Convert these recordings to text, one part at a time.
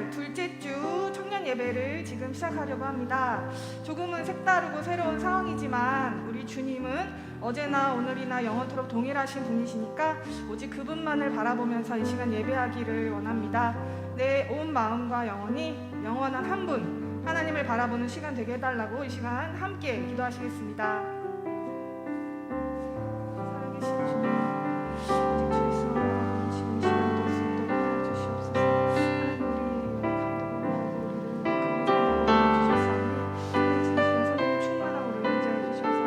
오늘 둘째 주 청년 예배를 지금 시작하려고 합니다. 조금은 색다르고 새로운 상황이지만 우리 주님은 어제나 오늘이나 영원토록 동일하신 분이시니까 오직 그분만을 바라보면서 이 시간 예배하기를 원합니다. 내 온 마음과 영혼이 영원한 한 분 하나님을 바라보는 시간 되게 해달라고 이 시간 함께 기도하시겠습니다. 살아계신 주님, 오직 주의 수와 지금 이 시간도 있을 수 있도록 도와주시옵소서. 하나님, 우리를 감동하고 우리를 그 주셨사오니 하나님 성령의 충만함으로 인자해 주셔서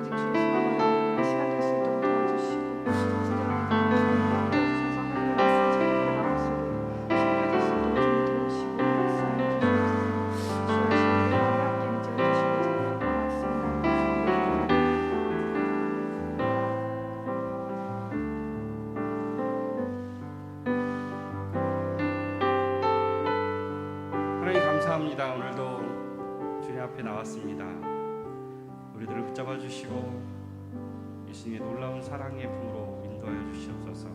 오직 주의 수와 영원한 시간 될 수 있도록 도와주시고 진정한 감동을 주셔서 하나님의 말씀 참으로 마음속에 심겨질 수 있도록 좀 도우시고 역사해 주시옵소서. 주의 성령과 함께 인자해 주시고 고맙습니다. 하나님 감사합니다. 오늘도 주님 앞에 나왔습니다. 우리들을 붙잡아 주시고 예수님의 놀라운 사랑의 품으로 인도하여 주시옵소서.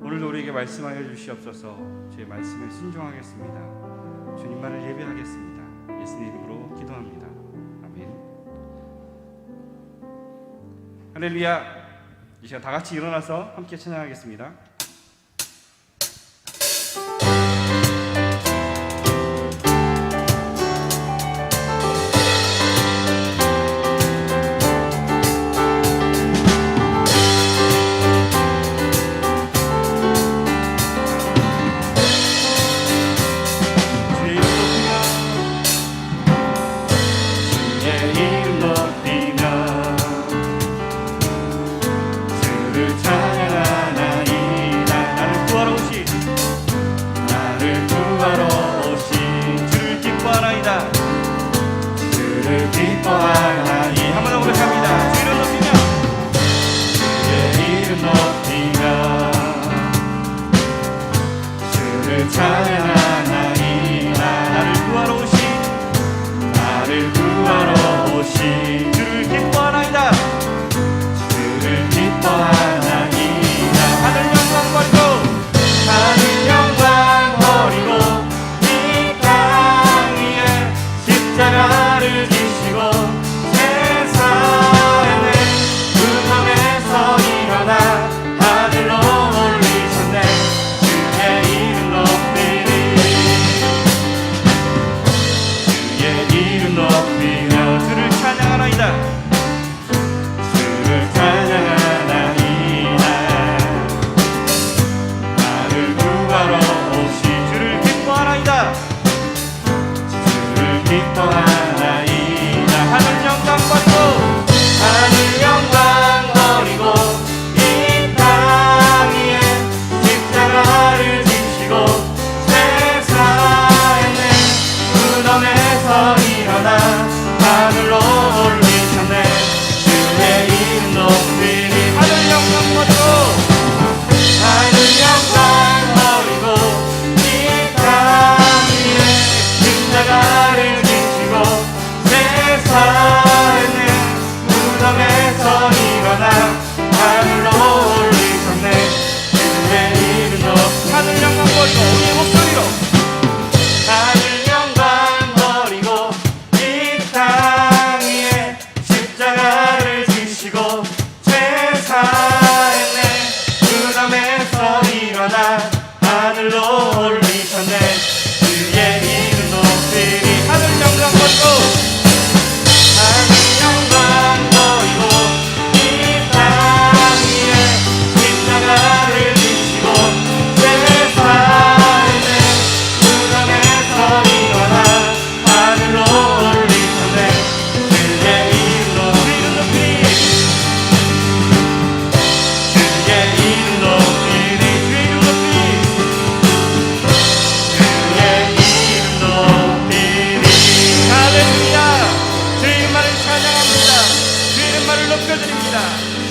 오늘도 우리에게 말씀하여 주시옵소서. 주의 말씀에 순종하겠습니다. 주님만을 예배하겠습니다. 예수님 이름으로 기도합니다. 아멘. 할렐루야. 이 시간 다 같이 일어나서 함께 찬양하겠습니다.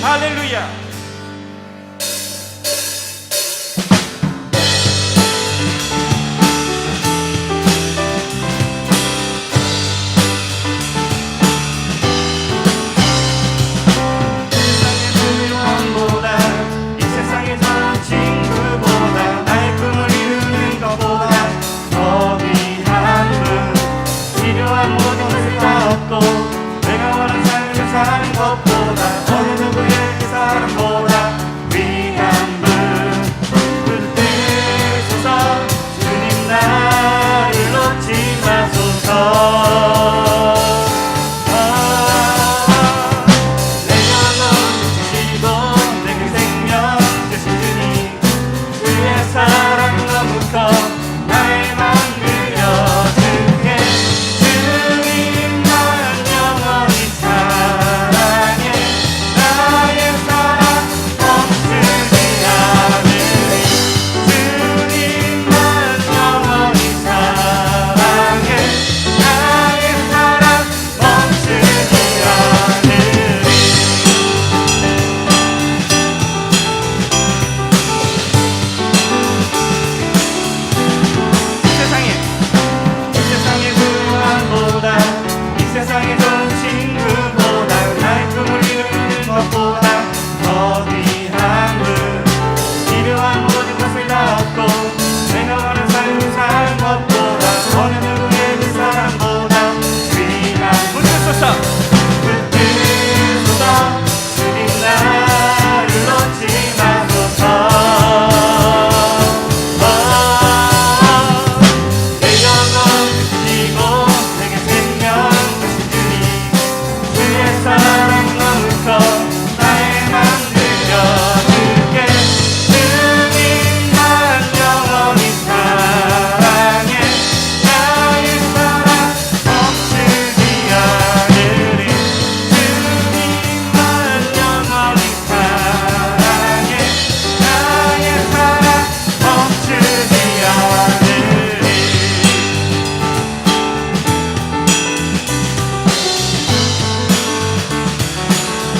할렐루야. 이 세상의 전 친구보다 나의 꿈을 이루는 것보다 더 어느 누구의 그 사랑보다 위한 분 붙드소서 주님 나를 놓지 마소서 내 영혼 지키시고 내게 생명 되신 주님 그의 사랑 너무 커 나의 맘 그려주게 주님 날 영원히 사랑해 나의 사랑 멈추지 않으리 주님 날 영원히 사랑해 나의 사랑 멈추지 않으리 이 세상의 구원보다 이 세상의 좋은 친구보다 나의 꿈을 이루는 것보다 더 귀한 분 필요한 모든 것을 다 얻고 내가 원하는 삶을 산 것보다 어느 누구의 그 사랑보다 귀한 붙드소서 붙드소서 주님 나를 놓지 마소서 내 영혼 지키고 내게 생명 주신 주님 그의 사랑 너무 커 나의 맘 들려줄게 주님 날 영원히 사랑해 나의 사랑 멈추지 않으리 주님 날 영원히 사랑해 나의 사랑 멈추지 않으리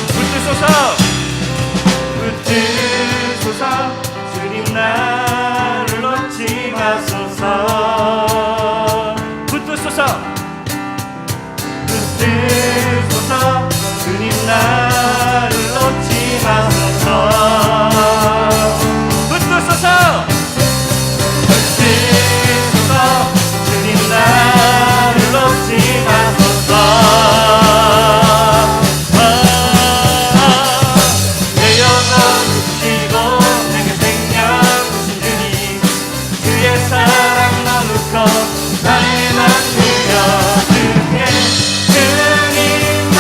붙드소서 붙드소서 주님 나를 놓지 마소서 붙드소서 붙드소서 주님 나를 놓지 마소서 붙드소서 붙드소서 주님 나를 놓지 마소서 내 영혼 지키고 내게 생명 주신 주님 그의 사랑 너무 커 나의 맘 들려줄게 주님 날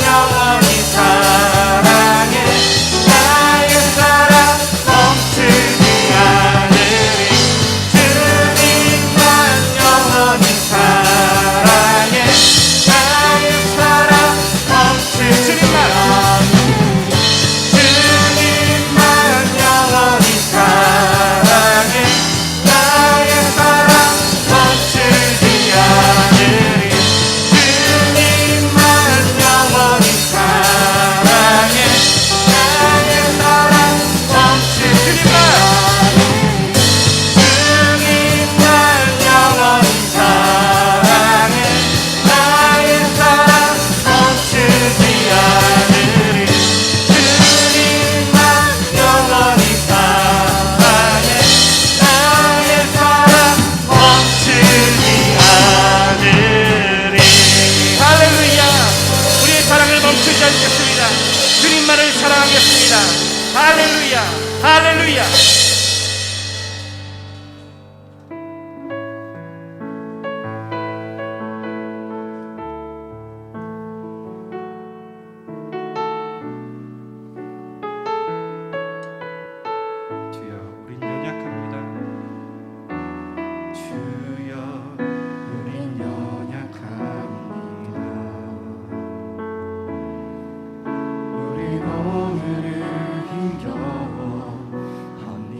영원히 사랑해 나의 사랑 멈추지 않으리 주님 날 영원히 사랑해 나의 사랑 멈추지 않으리 주님 날 영원히 사랑해 나의 사랑 멈추지 않으리 주님 날 영원히 사랑해 나의 사랑 멈추지 않으리 주님 날 영원히 사랑해 나의 사랑 멈추지 않으리 주님 날 영원히 사랑해 나의 사랑 멈추지 않으리 할렐루야 우리의 사랑을 멈추지 않겠습니다 주님만을 사랑하겠습니다 할렐루야 할렐루야 주여 우린 연약합니다 주여 우린 연약합니다 우린 오늘을 힘겨워 합니다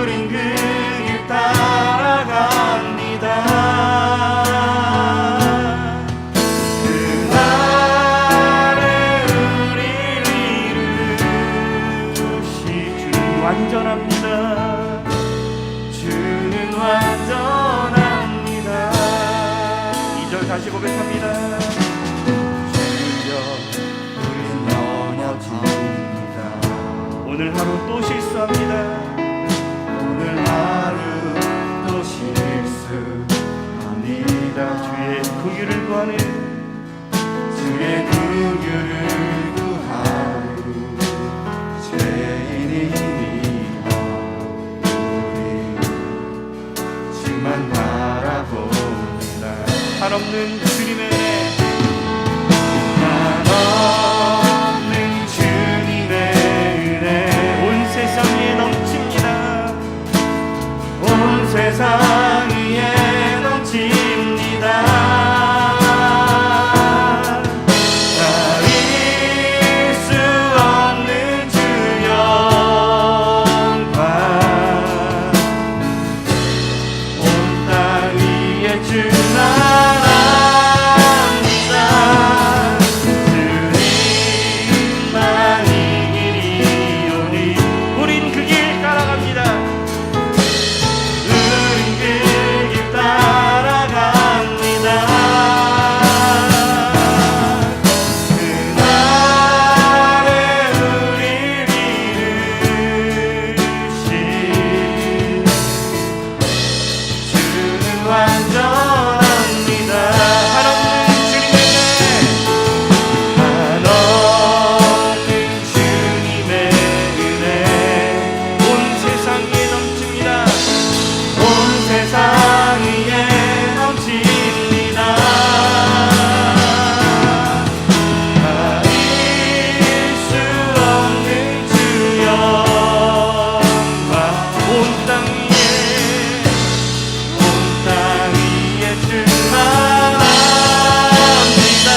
우린 그 길 따라갑니다. 그날에 우리를 이루시. 주는 완전합니다. 주는 완전합니다. 2절 다시 고백합니다. 주여 우린 연약합니다. 오늘 하루 또 실수합니다. 오늘 하루 또 실수합니다. 주의 구유를 구하는 주의 구유를 구하는 죄인입니다. 우리 주만 바라봅니다. 한없는 주님의 은혜, 한없는 주님의 은혜 온 세상 위에 넘칩니다. 온 세상 위에 넘칩니다. 가릴 수 없는 주 영광 온 땅 위에 충만합니다. 주님만 이 길이오니 우린 그 길 따라갑니다. 우린 그 길 따라갑니다. 그날에 우리를 이루시. 주는 완전합니다. 한없는 주님의 은혜, 한없는 주님의 은혜 온 세상 위에 넘칩니다. 온 세상 위에 넘칩니다. 가릴 수 없는 주 영광 온 땅 위에 충만합니다.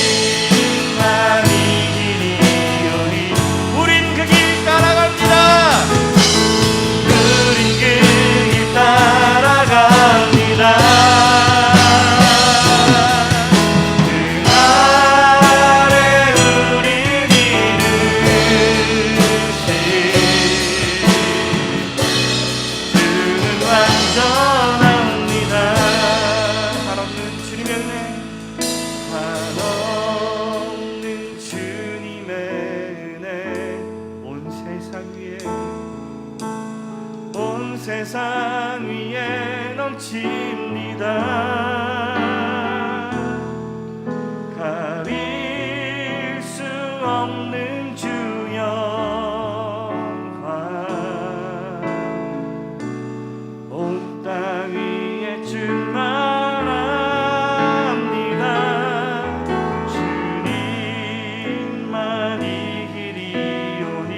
주님만 이 길이오니 우린 그 길 따라갑니다. 우린 그 길 따라갑니다. 그날에 우리를 이루시. 주는 완전합니다. 한없는 주님의 은혜, 한없는 주님의 은혜 온 세상 위에 온 세상 위에 넘칩니다. 가릴 수 없는 주 영광 온 땅 위에 충만합니다. 주님만 이 길이오니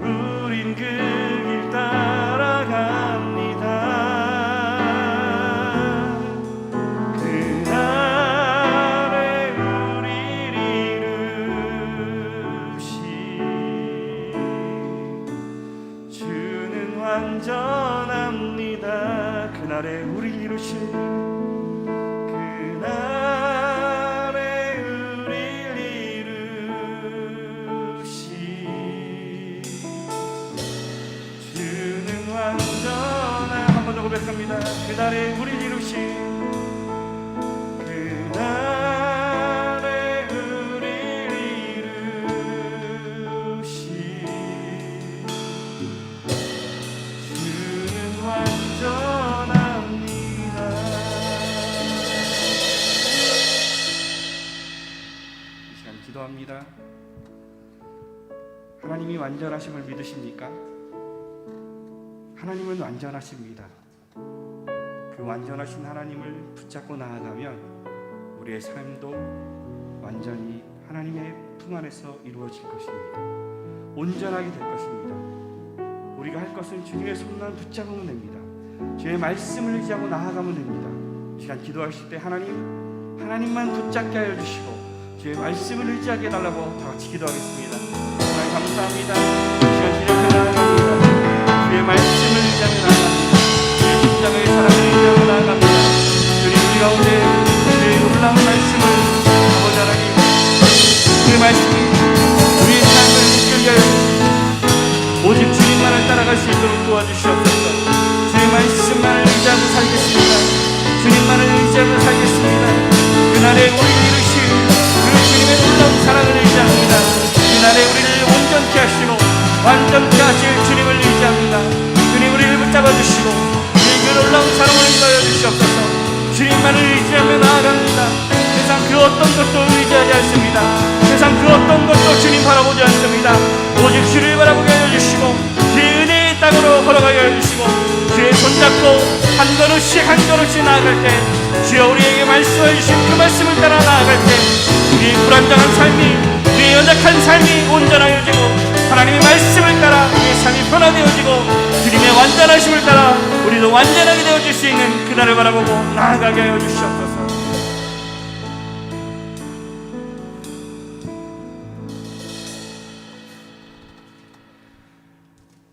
우린 그 길 따라갑니다. 그날에 우리를 이루시. 주는 완전합니다. 그날에 우리를 이루시. 그날에 우리를 이루시. 주는 완전한 한 번 더 고백합니다. 그날에 우리를 이루시. 그날에 우리를 이루시. 주는 완전합니다. 이 시간 기도합니다. 하나님이 완전하심을 믿으십니까? 하나님은 완전하십니다. 그 완전하신 하나님을 붙잡고 나아가면 우리의 삶도 완전히 하나님의 품 안에서 이루어질 것입니다. 온전하게 될 것입니다. 우리가 할 것은 주님의 손만 붙잡으면 됩니다. 주의 말씀을 의지하고 나아가면 됩니다. 이 시간 기도하실 때 하나님만 붙잡게 하여 주시고 주의 말씀을 의지하게 해달라고 다 같이 기도하겠습니다. 하나님 감사합니다. 시간 지나쳐 나아갑니다. 주의 말씀을 의지하며 나아갑니다. 주의 십자가의 사랑을 의지하며 나아갑니다. 주님 우리 가운데 주의 놀라운 말씀을 아버지 하나님, 그 말씀이 우리의 삶을 이끌게 하여 주시고 오직 주님만을 따라갈 수 있도록 도와주시옵소서. 주의 말씀만을 의지하고 살겠습니다. 주님만을 의지하며 살겠습니다. 그날에 우리를 이루실 그 주님의 놀라운 사랑을 의지합니다. 그날에 우리를 온전케 하시고 완전케 하실 주님을 의지합니다. 주님 우리를 붙잡아 주시고 그 놀라운 사랑을 인하여 주시옵소서. 주님만을 의지하며 나아갑니다. 세상 그 어떤 것도 의지하지 않습니다. 세상 그 어떤 것도 주님 바라보지 않습니다. 오직 주를 바라보게 하여 주시고 주의 은혜의 땅으로 걸어가게 하여 주시고 주의 손잡고 한 걸음씩 한 걸음씩 나아갈 때 주여 우리에게 말씀해 주신 그 말씀을 따라 나아갈 때 우리의 불안정한 삶이, 우리의 연약한 삶이 온전하여지고 하나님의 말씀을 따라 우리의 삶이 변화되어지고 주님의 완전하심을 따라 우리도 완전하게 되어질 수 있는 그날을 바라보고 나아가게 하여 주시옵소서.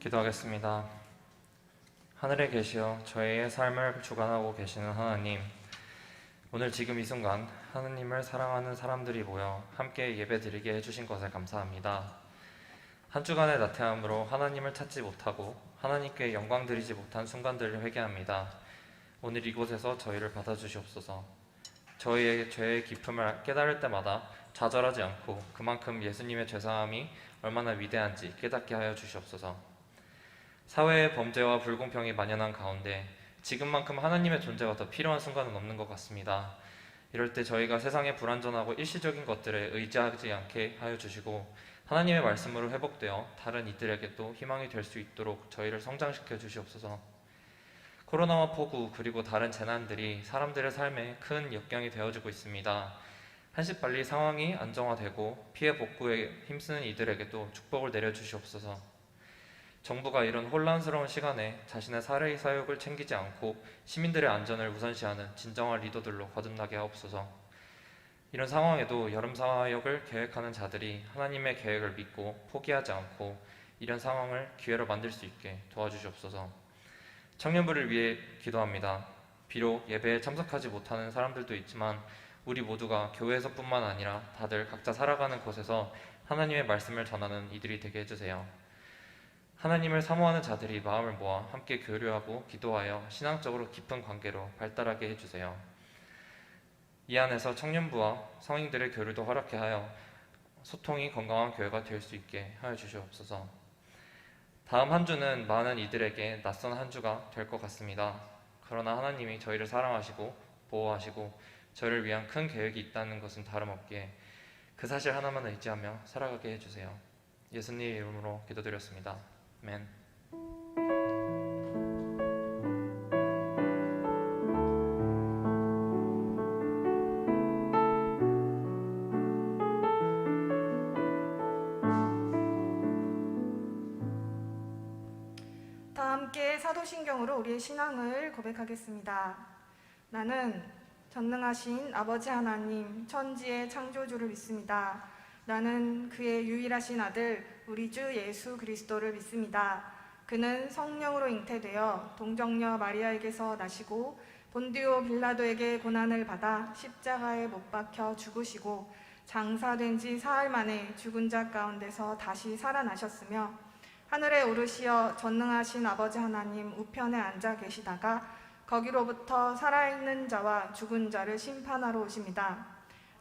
기도하겠습니다. 하늘에 계시어 저희의 삶을 주관하고 계시는 하나님, 오늘 지금 이 순간 하나님을 사랑하는 사람들이 모여 함께 예배드리게 해주신 것에 감사합니다. 한 주간의 나태함으로 하나님을 찾지 못하고 하나님께 영광 드리지 못한 순간들을 회개합니다. 오늘 이곳에서 저희를 받아주시옵소서. 저희의 죄의 깊음을 깨달을 때마다 좌절하지 않고 그만큼 예수님의 죄사함이 얼마나 위대한지 깨닫게 하여 주시옵소서. 사회의 범죄와 불공평이 만연한 가운데 지금만큼 하나님의 존재가 더 필요한 순간은 없는 것 같습니다. 이럴 때 저희가 세상의 불완전하고 일시적인 것들에 의지하지 않게 하여 주시고 하나님의 말씀으로 회복되어 다른 이들에게도 희망이 될 수 있도록 저희를 성장시켜 주시옵소서. 코로나와 폭우 그리고 다른 재난들이 사람들의 삶에 큰 역경이 되어지고 있습니다. 한시빨리 상황이 안정화되고 피해 복구에 힘쓰는 이들에게도 축복을 내려주시옵소서. 정부가 이런 혼란스러운 시간에 자신의 사회의 사역을 챙기지 않고 시민들의 안전을 우선시하는 진정한 리더들로 거듭나게 하옵소서. 이런 상황에도 여름 사역을 계획하는 자들이 하나님의 계획을 믿고 포기하지 않고 이런 상황을 기회로 만들 수 있게 도와주시옵소서. 청년부를 위해 기도합니다. 비록 예배에 참석하지 못하는 사람들도 있지만 우리 모두가 교회에서뿐만 아니라 다들 각자 살아가는 곳에서 하나님의 말씀을 전하는 이들이 되게 해주세요. 하나님을 사모하는 자들이 마음을 모아 함께 교류하고 기도하여 신앙적으로 깊은 관계로 발달하게 해주세요. 이 안에서 청년부와 성인들의 교류도 허락해 하여 소통이 건강한 교회가 될 수 있게 하여 주시옵소서. 다음 한 주는 많은 이들에게 낯선 한 주가 될 것 같습니다. 그러나 하나님이 저희를 사랑하시고 보호하시고 저희를 위한 큰 계획이 있다는 것은 다름없기에 그 사실 하나만 의지하며 살아가게 해주세요. 예수님 이름으로 기도드렸습니다. 아멘. 다 함께 사도신경으로 우리의 신앙을 고백하겠습니다. 나는 전능하신 아버지 하나님 천지의 창조주를 믿습니다. 나는 그의 유일하신 아들 우리 주 예수 그리스도를 믿습니다. 그는 성령으로 잉태되어 동정녀 마리아에게서 나시고 본디오 빌라도에게 고난을 받아 십자가에 못 박혀 죽으시고 장사된 지 사흘 만에 죽은 자 가운데서 다시 살아나셨으며 하늘에 오르시어 전능하신 아버지 하나님 우편에 앉아 계시다가 거기로부터 살아있는 자와 죽은 자를 심판하러 오십니다.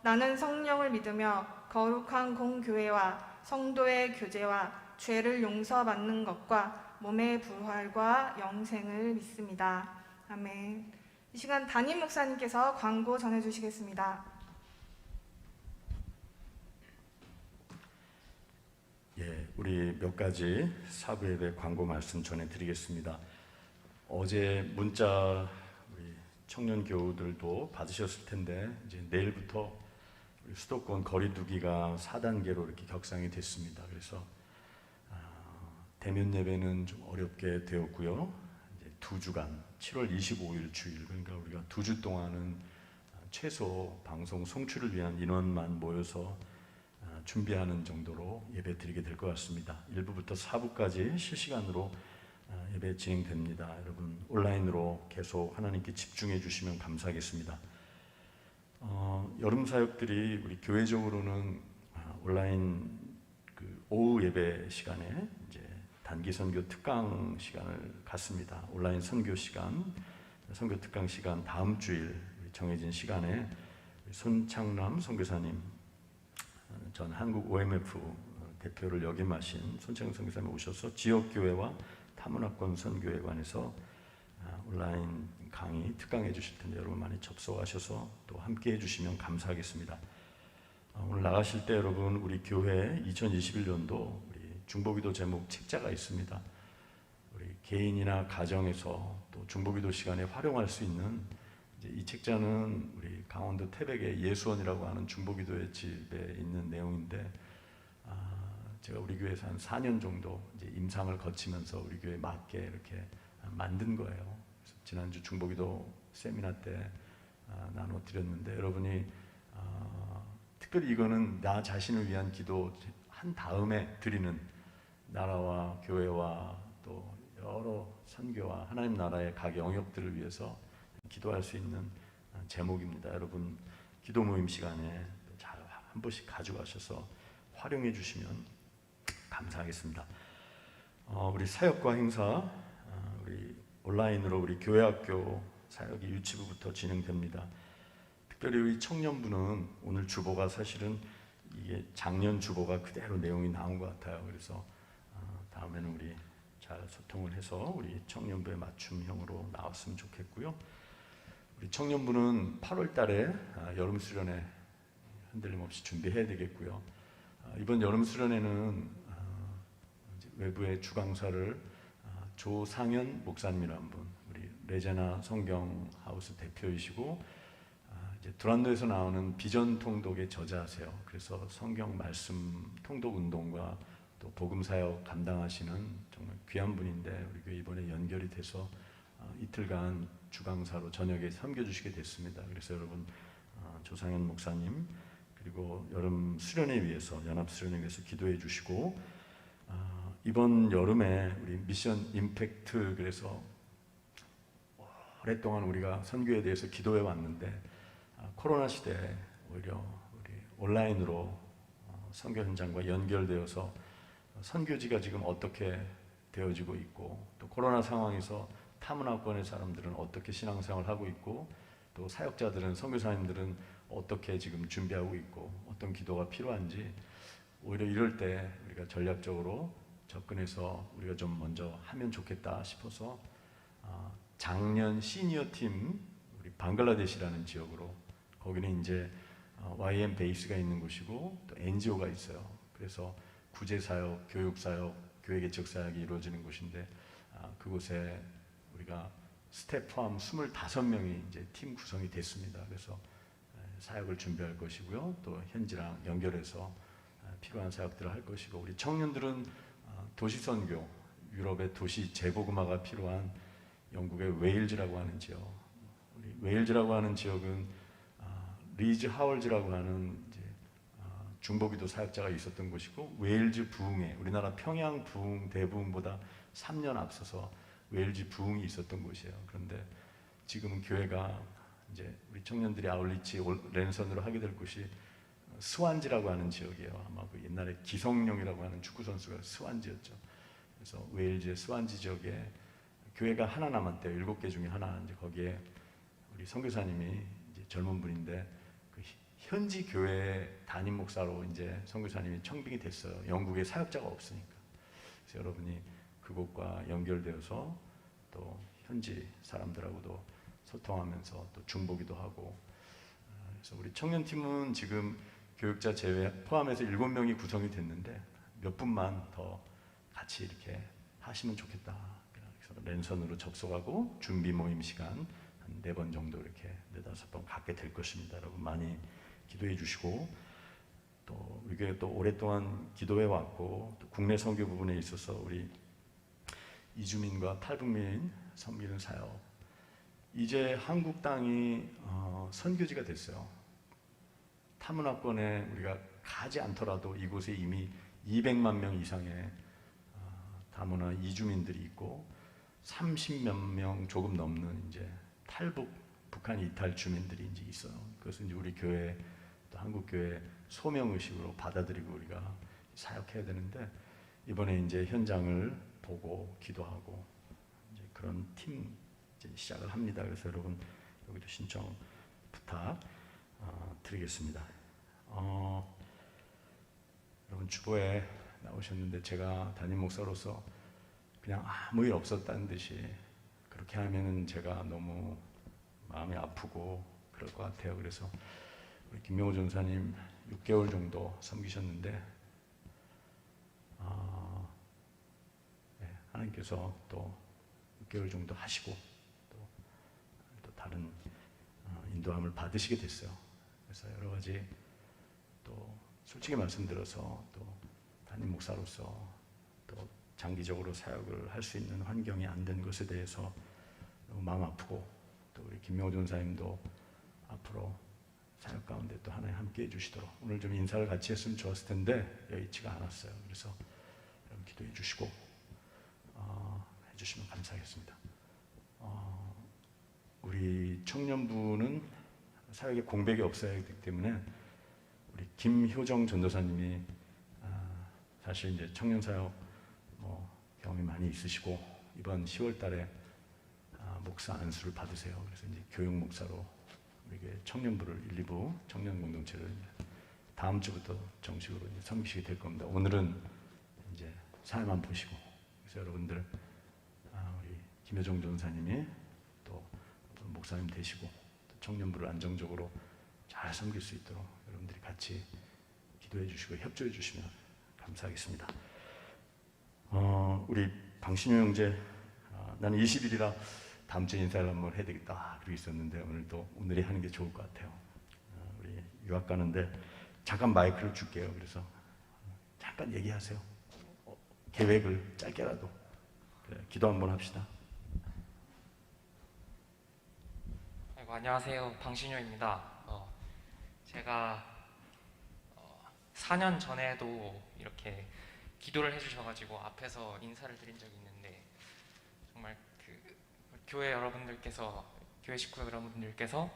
나는 성령을 믿으며 거룩한 공교회와 성도의 교제와 죄를 용서받는 것과 몸의 부활과 영생을 믿습니다. 아멘. 이 시간 담임 목사님께서 광고 전해주시겠습니다. 예, 우리 몇 가지 사부 예배 광고 말씀 전해드리겠습니다. 어제 문자 우리 청년 교우들도 받으셨을 텐데 이제 내일부터 우리 수도권 거리두기가 4단계로 이렇게 격상이 됐습니다. 그래서 대면 예배는 좀 어렵게 되었고요. 이제 2주간 7월 25일 주일 그러니까 우리가 2주 동안은 최소 방송 송출을 위한 인원만 모여서 준비하는 정도로 예배 드리게 될 것 같습니다. 1부부터 4부까지 실시간으로 예배 진행됩니다. 여러분 온라인으로 계속 하나님께 집중해 주시면 감사하겠습니다. 여름 사역들이 우리 교회적으로는 온라인 그 오후 예배 시간에 이제 단기 선교 특강 시간을 갖습니다. 온라인 선교 시간, 선교 특강 시간 다음 주일 정해진 시간에 손창남 선교사님, 전 한국 OMF 대표를 역임하신 손창남 선교사님 오셔서 지역 교회와 타문화권 선교에 관해서 온라인 강의 특강해 주실 텐데 여러분 많이 접속하셔서 또 함께 해주시면 감사하겠습니다. 오늘 나가실 때 여러분 우리 교회 2021년도 우리 중보기도 제목 책자가 있습니다. 우리 개인이나 가정에서 또 중보기도 시간에 활용할 수 있는 이제 이 책자는 우리 강원도 태백의 예수원이라고 하는 중보기도의 집에 있는 내용인데 제가 우리 교회에서 한 4년 정도 이제 임상을 거치면서 우리 교회에 맞게 이렇게 만든 거예요. 그래서 지난주 중보기도 세미나 때 나눠드렸는데 여러분이 특별히 이거는 나 자신을 위한 기도 한 다음에 드리는 나라와 교회와 또 여러 선교와 하나님 나라의 각 영역들을 위해서 기도할 수 있는 제목입니다. 여러분 기도 모임 시간에 잘 한 번씩 가져가셔서 활용해 주시면 감사하겠습니다. 우리 사역과 행사 우리 온라인으로 우리 교회학교 사역이 유치부부터 진행됩니다. 특별히 우리 청년부는 오늘 주보가 사실은 이게 작년 주보가 그대로 내용이 나온 것 같아요. 그래서 다음에는 우리 잘 소통을 해서 우리 청년부에 맞춤형으로 나왔으면 좋겠고요. 우리 청년부는 8월 달에 여름 수련회 흔들림 없이 준비해야 되겠고요. 이번 여름 수련회는 외부의 주강사를 조상현 목사님이라는 분, 우리 레제나 성경 하우스 대표이시고 이제 두란노에서 나오는 비전 통독의 저자세요. 그래서 성경 말씀 통독 운동과 또 복음 사역 감당하시는 정말 귀한 분인데 우리 교회 이번에 연결이 돼서 이틀간 주강사로 저녁에 섬겨주시게 됐습니다. 그래서 여러분 조상현 목사님 그리고 여름 수련회 위해서 연합 수련회 위해서 기도해 주시고 이번 여름에 우리 미션 임팩트 그래서 오랫동안 우리가 선교에 대해서 기도해 왔는데 코로나 시대에 오히려 우리 온라인으로 선교 현장과 연결되어서 선교지가 지금 어떻게 되어지고 있고 또 코로나 상황에서 타문화권의 사람들은 어떻게 신앙생활을 하고 있고 또 사역자들은 선교사님들은 어떻게 지금 준비하고 있고 어떤 기도가 필요한지 오히려 이럴 때 우리가 전략적으로 접근해서 우리가 좀 먼저 하면 좋겠다 싶어서 작년 시니어 팀 우리 방글라데시라는 지역으로 거기는 이제 YM 베이스가 있는 곳이고 또 NGO가 있어요. 그래서 구제사역, 교육사역, 교회개척사역이 이루어지는 곳인데 그곳에 우리가 스텝 포함 25명이 이제 팀 구성이 됐습니다. 그래서 사역을 준비할 것이고요. 또 현지랑 연결해서 필요한 사역들을 할 것이고 우리 청년들은 도시선교, 유럽의 도시 재복음화가 필요한 영국의 웨일즈라고 하는 지역, 우리 웨일즈라고 하는 지역은 리즈 하월즈라고 하는 이제 중보기도 사역자가 있었던 곳이고 웨일즈 부흥회, 우리나라 평양 부흥 대부흥보다 3년 앞서서 웨일즈 부흥이 있었던 곳이에요. 그런데 지금은 교회가 이제 우리 청년들이 아울리치 랜선으로 하게 될 곳이 스완지라고 하는 지역이에요. 아마 그 옛날에 기성용이라고 하는 축구 선수가 스완지였죠. 그래서 웨일즈의 스완지 지역에 교회가 하나 남았대요. 7개 중에 하나. 이제 거기에 우리 선교사님이 이제 젊은 분인데 그 현지 교회 담임 목사로 이제 선교사님이 청빙이 됐어요. 영국에 사역자가 없으니까. 그래서 여러분이 그곳과 연결되어서 또 현지 사람들하고도 소통하면서 또 중보기도 하고. 그래서 우리 청년팀은 지금 교육자 제외 포함해서 7명이 구성이 됐는데 몇 분만 더 같이 이렇게 하시면 좋겠다. 그래서 랜선으로 접속하고 준비 모임 시간 한 4번 정도 이렇게 4-5번 갖게 될 것입니다. 여러분 많이 기도해 주시고 또 우리 교회 또 오랫동안 기도해 왔고 또 국내 선교 부분에 있어서 우리 이주민과 탈북민 섬기는 사역 이제 한국 땅이 선교지가 됐어요. 타문화권에 우리가 가지 않더라도 이곳에 이미 200만 명 이상의 다문화 이주민들이 있고 30몇 명 조금 넘는 이제 탈북 북한 이탈 주민들이 이제 있어요. 그것은 이제 우리 교회 또 한국 교회 소명 의식으로 받아들이고 우리가 사역해야 되는데 이번에 이제 현장을 보고 기도하고 이제 그런 팀 이제 시작을 합니다. 그래서 여러분 여기도 신청 부탁 드리겠습니다. 여러분 주보에 나오셨는데 제가 담임 목사로서 그냥 아무 일 없었다는 듯이 그렇게 하면은 제가 너무 마음이 아프고 그럴 것 같아요. 그래서 우리 김명호 전사님 6개월 정도 섬기셨는데 네, 하나님께서 또 6개월 정도 하시고 또 다른 인도함을 받으시게 됐어요. 그래서 여러 가지 또 솔직히 말씀드려서 또 담임 목사로서 또 장기적으로 사역을 할 수 있는 환경이 안 된 것에 대해서 너무 마음 아프고 또 우리 김명호 전사님도 앞으로 사역 가운데 또 하나님 함께 해주시도록 오늘 좀 인사를 같이 했으면 좋았을 텐데 여의치가 않았어요. 그래서 여러분 기도해 주시고 해주시면 감사하겠습니다. 우리 청년부는 사역에 공백이 없어야 하기 때문에 우리 김효정 전도사님이 사실 이제 청년 사역 경험이 많이 있으시고 이번 10월달에 목사 안수를 받으세요. 그래서 이제 교육 목사로 우리에게 청년부를 1, 2부 청년 공동체를 다음 주부터 정식으로 이제 섬기시게 될 겁니다. 오늘은 이제 사회만 보시고 그래서 여러분들 우리 김효정 전사님이 또 목사님 되시고 또 청년부를 안정적으로 잘 섬길 수 있도록 여러분들이 같이 기도해 주시고 협조해 주시면 감사하겠습니다. 우리 방신효 형제 나는 20일이라 다음 주에 인사를 한번 해야 되겠다 그러고 있었는데 오늘이 하는 게 좋을 것 같아요. 우리 유학 가는데 잠깐 마이크를 줄게요. 그래서 잠깐 얘기하세요. 계획을 짧게라도 그래, 기도 한번 합시다. 아이고, 안녕하세요. 방신효입니다. 제가 4년 전에도 이렇게 기도를 해주셔가지고 앞에서 인사를 드린 적이 있는데 정말 그 교회 여러분들께서 교회 식구 여러분들께서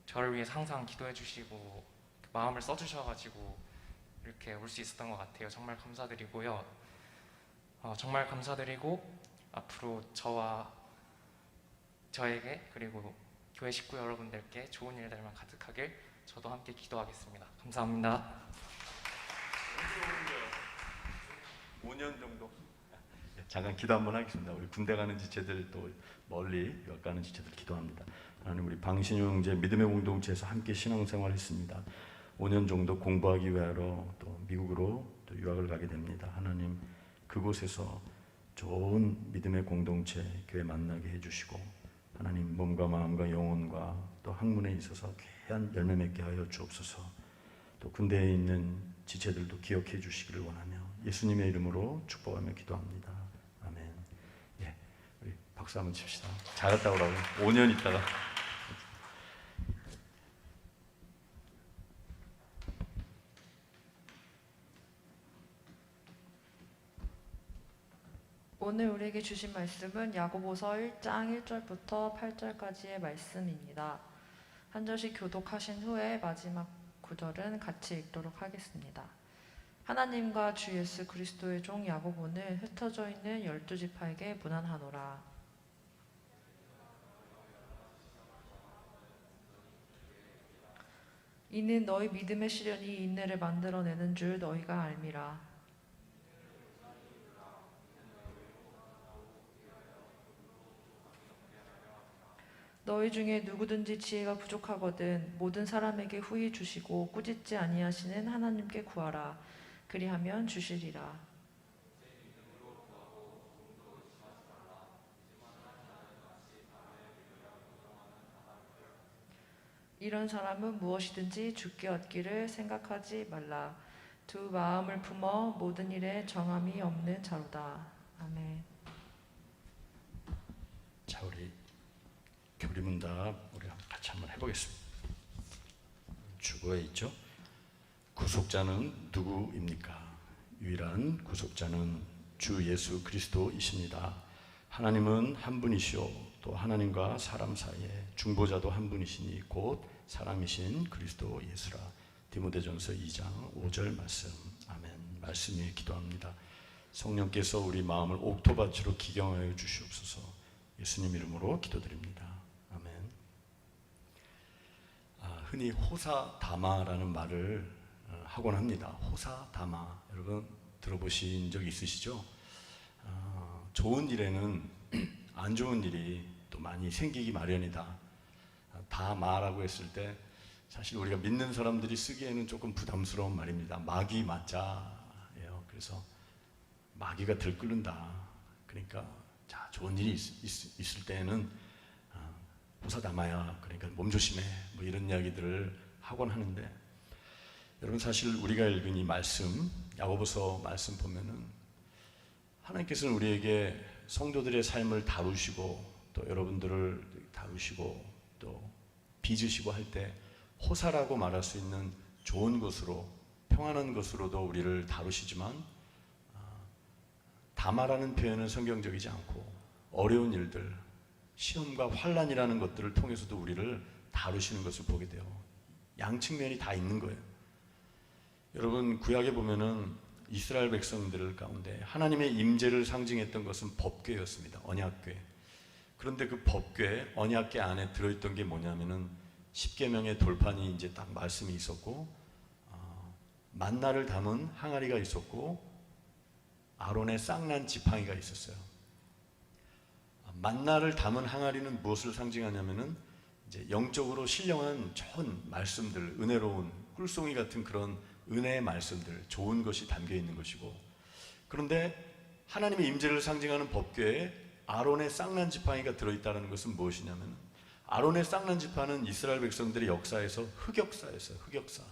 저를 위해서 항상 기도해주시고 마음을 써주셔가지고 이렇게 올 수 있었던 것 같아요. 정말 감사드리고요. 정말 감사드리고 앞으로 저에게 그리고 교회 식구 여러분들께 좋은 일들만 가득하길 저도 함께 기도하겠습니다. 감사합니다. 5년 정도. 잠깐 기도 한번 하겠습니다. 우리 군대 가는 지체들 또 멀리 유학 가는 지체들 기도합니다. 하나님 우리 방신효 형제 믿음의 공동체에서 함께 신앙생활했습니다. 5년 정도 공부하기 위하여 또 미국으로 또 유학을 가게 됩니다. 하나님 그곳에서 좋은 믿음의 공동체 교회 만나게 해주시고 하나님 몸과 마음과 영혼과 또 학문에 있어서 귀한 열매 맺게 하여 주옵소서. 또 군대에 있는 지체들도 기억해 주시기를 원하며 예수님의 이름으로 축복하며 기도합니다. 아멘. 예, 우리 박수 한번 칩시다. 잘했다고 그러고 5년 있다가 오늘 우리에게 주신 말씀은 야고보서 1장 1절부터 8절까지의 말씀입니다. 한 절씩 교독하신 후에 마지막 구절은 같이 읽도록 하겠습니다. 하나님과 주 예수 그리스도의 종 야고보는 흩어져 있는 12지파에게 문안하노라. 이는 너희 믿음의 시련이 인내를 만들어내는 줄 너희가 알미라. 너희 중에 누구든지 지혜가 부족하거든 모든 사람에게 후히 주시고 꾸짖지 아니하시는 하나님께 구하라. 그리하면 주시리라. 이런 사람은 무엇이든지 주께 얻기를 생각하지 말라. 두 마음을 품어 모든 일에 정함이 없는 자로다. 아멘. 자 우리 우리 문답 우리 같이 한번 해보겠습니다. 주거에 있죠. 구속자는 누구입니까? 유일한 구속자는 주 예수 그리스도이십니다. 하나님은 한 분이시오. 또 하나님과 사람 사이에 중보자도 한 분이시니 곧 사람이신 그리스도 예수라. 디모데전서 2장 5절 말씀. 아멘. 말씀 위에 기도합니다. 성령께서 우리 마음을 옥토밭으로 기경하여 주시옵소서. 예수님 이름으로 기도드립니다. 아멘. 흔히 호사다마라는 말을 하곤 합니다. 호사다마. 여러분 들어보신 적 있으시죠? 좋은 일에는 안 좋은 일이 또 많이 생기기 마련이다. 다마라고 했을 때 사실 우리가 믿는 사람들이 쓰기에는 조금 부담스러운 말입니다. 마귀 맞자예요. 그래서 마귀가 들끓는다. 그러니까 자, 좋은 일이 있을 때에는 호사다마야. 그러니까 몸조심해. 뭐 이런 이야기들을 하곤 하는데, 여러분 사실 우리가 읽은 이 말씀, 야고보서 말씀 보면은 하나님께서는 우리에게 성도들의 삶을 다루시고 또 여러분들을 다루시고 또 빚으시고 할 때 호사라고 말할 수 있는 좋은 것으로, 평안한 것으로도 우리를 다루시지만 다마라는 표현은 성경적이지 않고 어려운 일들, 시험과 환난이라는 것들을 통해서도 우리를 다루시는 것을 보게 돼요. 양측면이 다 있는 거예요. 여러분 구약에 보면은 이스라엘 백성들 가운데 하나님의 임재를 상징했던 것은 법궤였습니다. 언약궤. 그런데 그 법궤, 언약궤 안에 들어있던 게 뭐냐면은 십계명의 돌판이 이제 딱 말씀이 있었고, 만나를 담은 항아리가 있었고, 아론의 쌍난 지팡이가 있었어요. 만나를 담은 항아리는 무엇을 상징하냐면은 이제 영적으로 신령한 좋은 말씀들, 은혜로운 꿀송이 같은 그런 은혜의 말씀들, 좋은 것이 담겨 있는 것이고, 그런데 하나님의 임재를 상징하는 법궤에 아론의 쌍난 지팡이가 들어있다는 것은 무엇이냐면, 아론의 쌍난 지팡이는 이스라엘 백성들의 역사에서 흑역사였어요. 흑역사.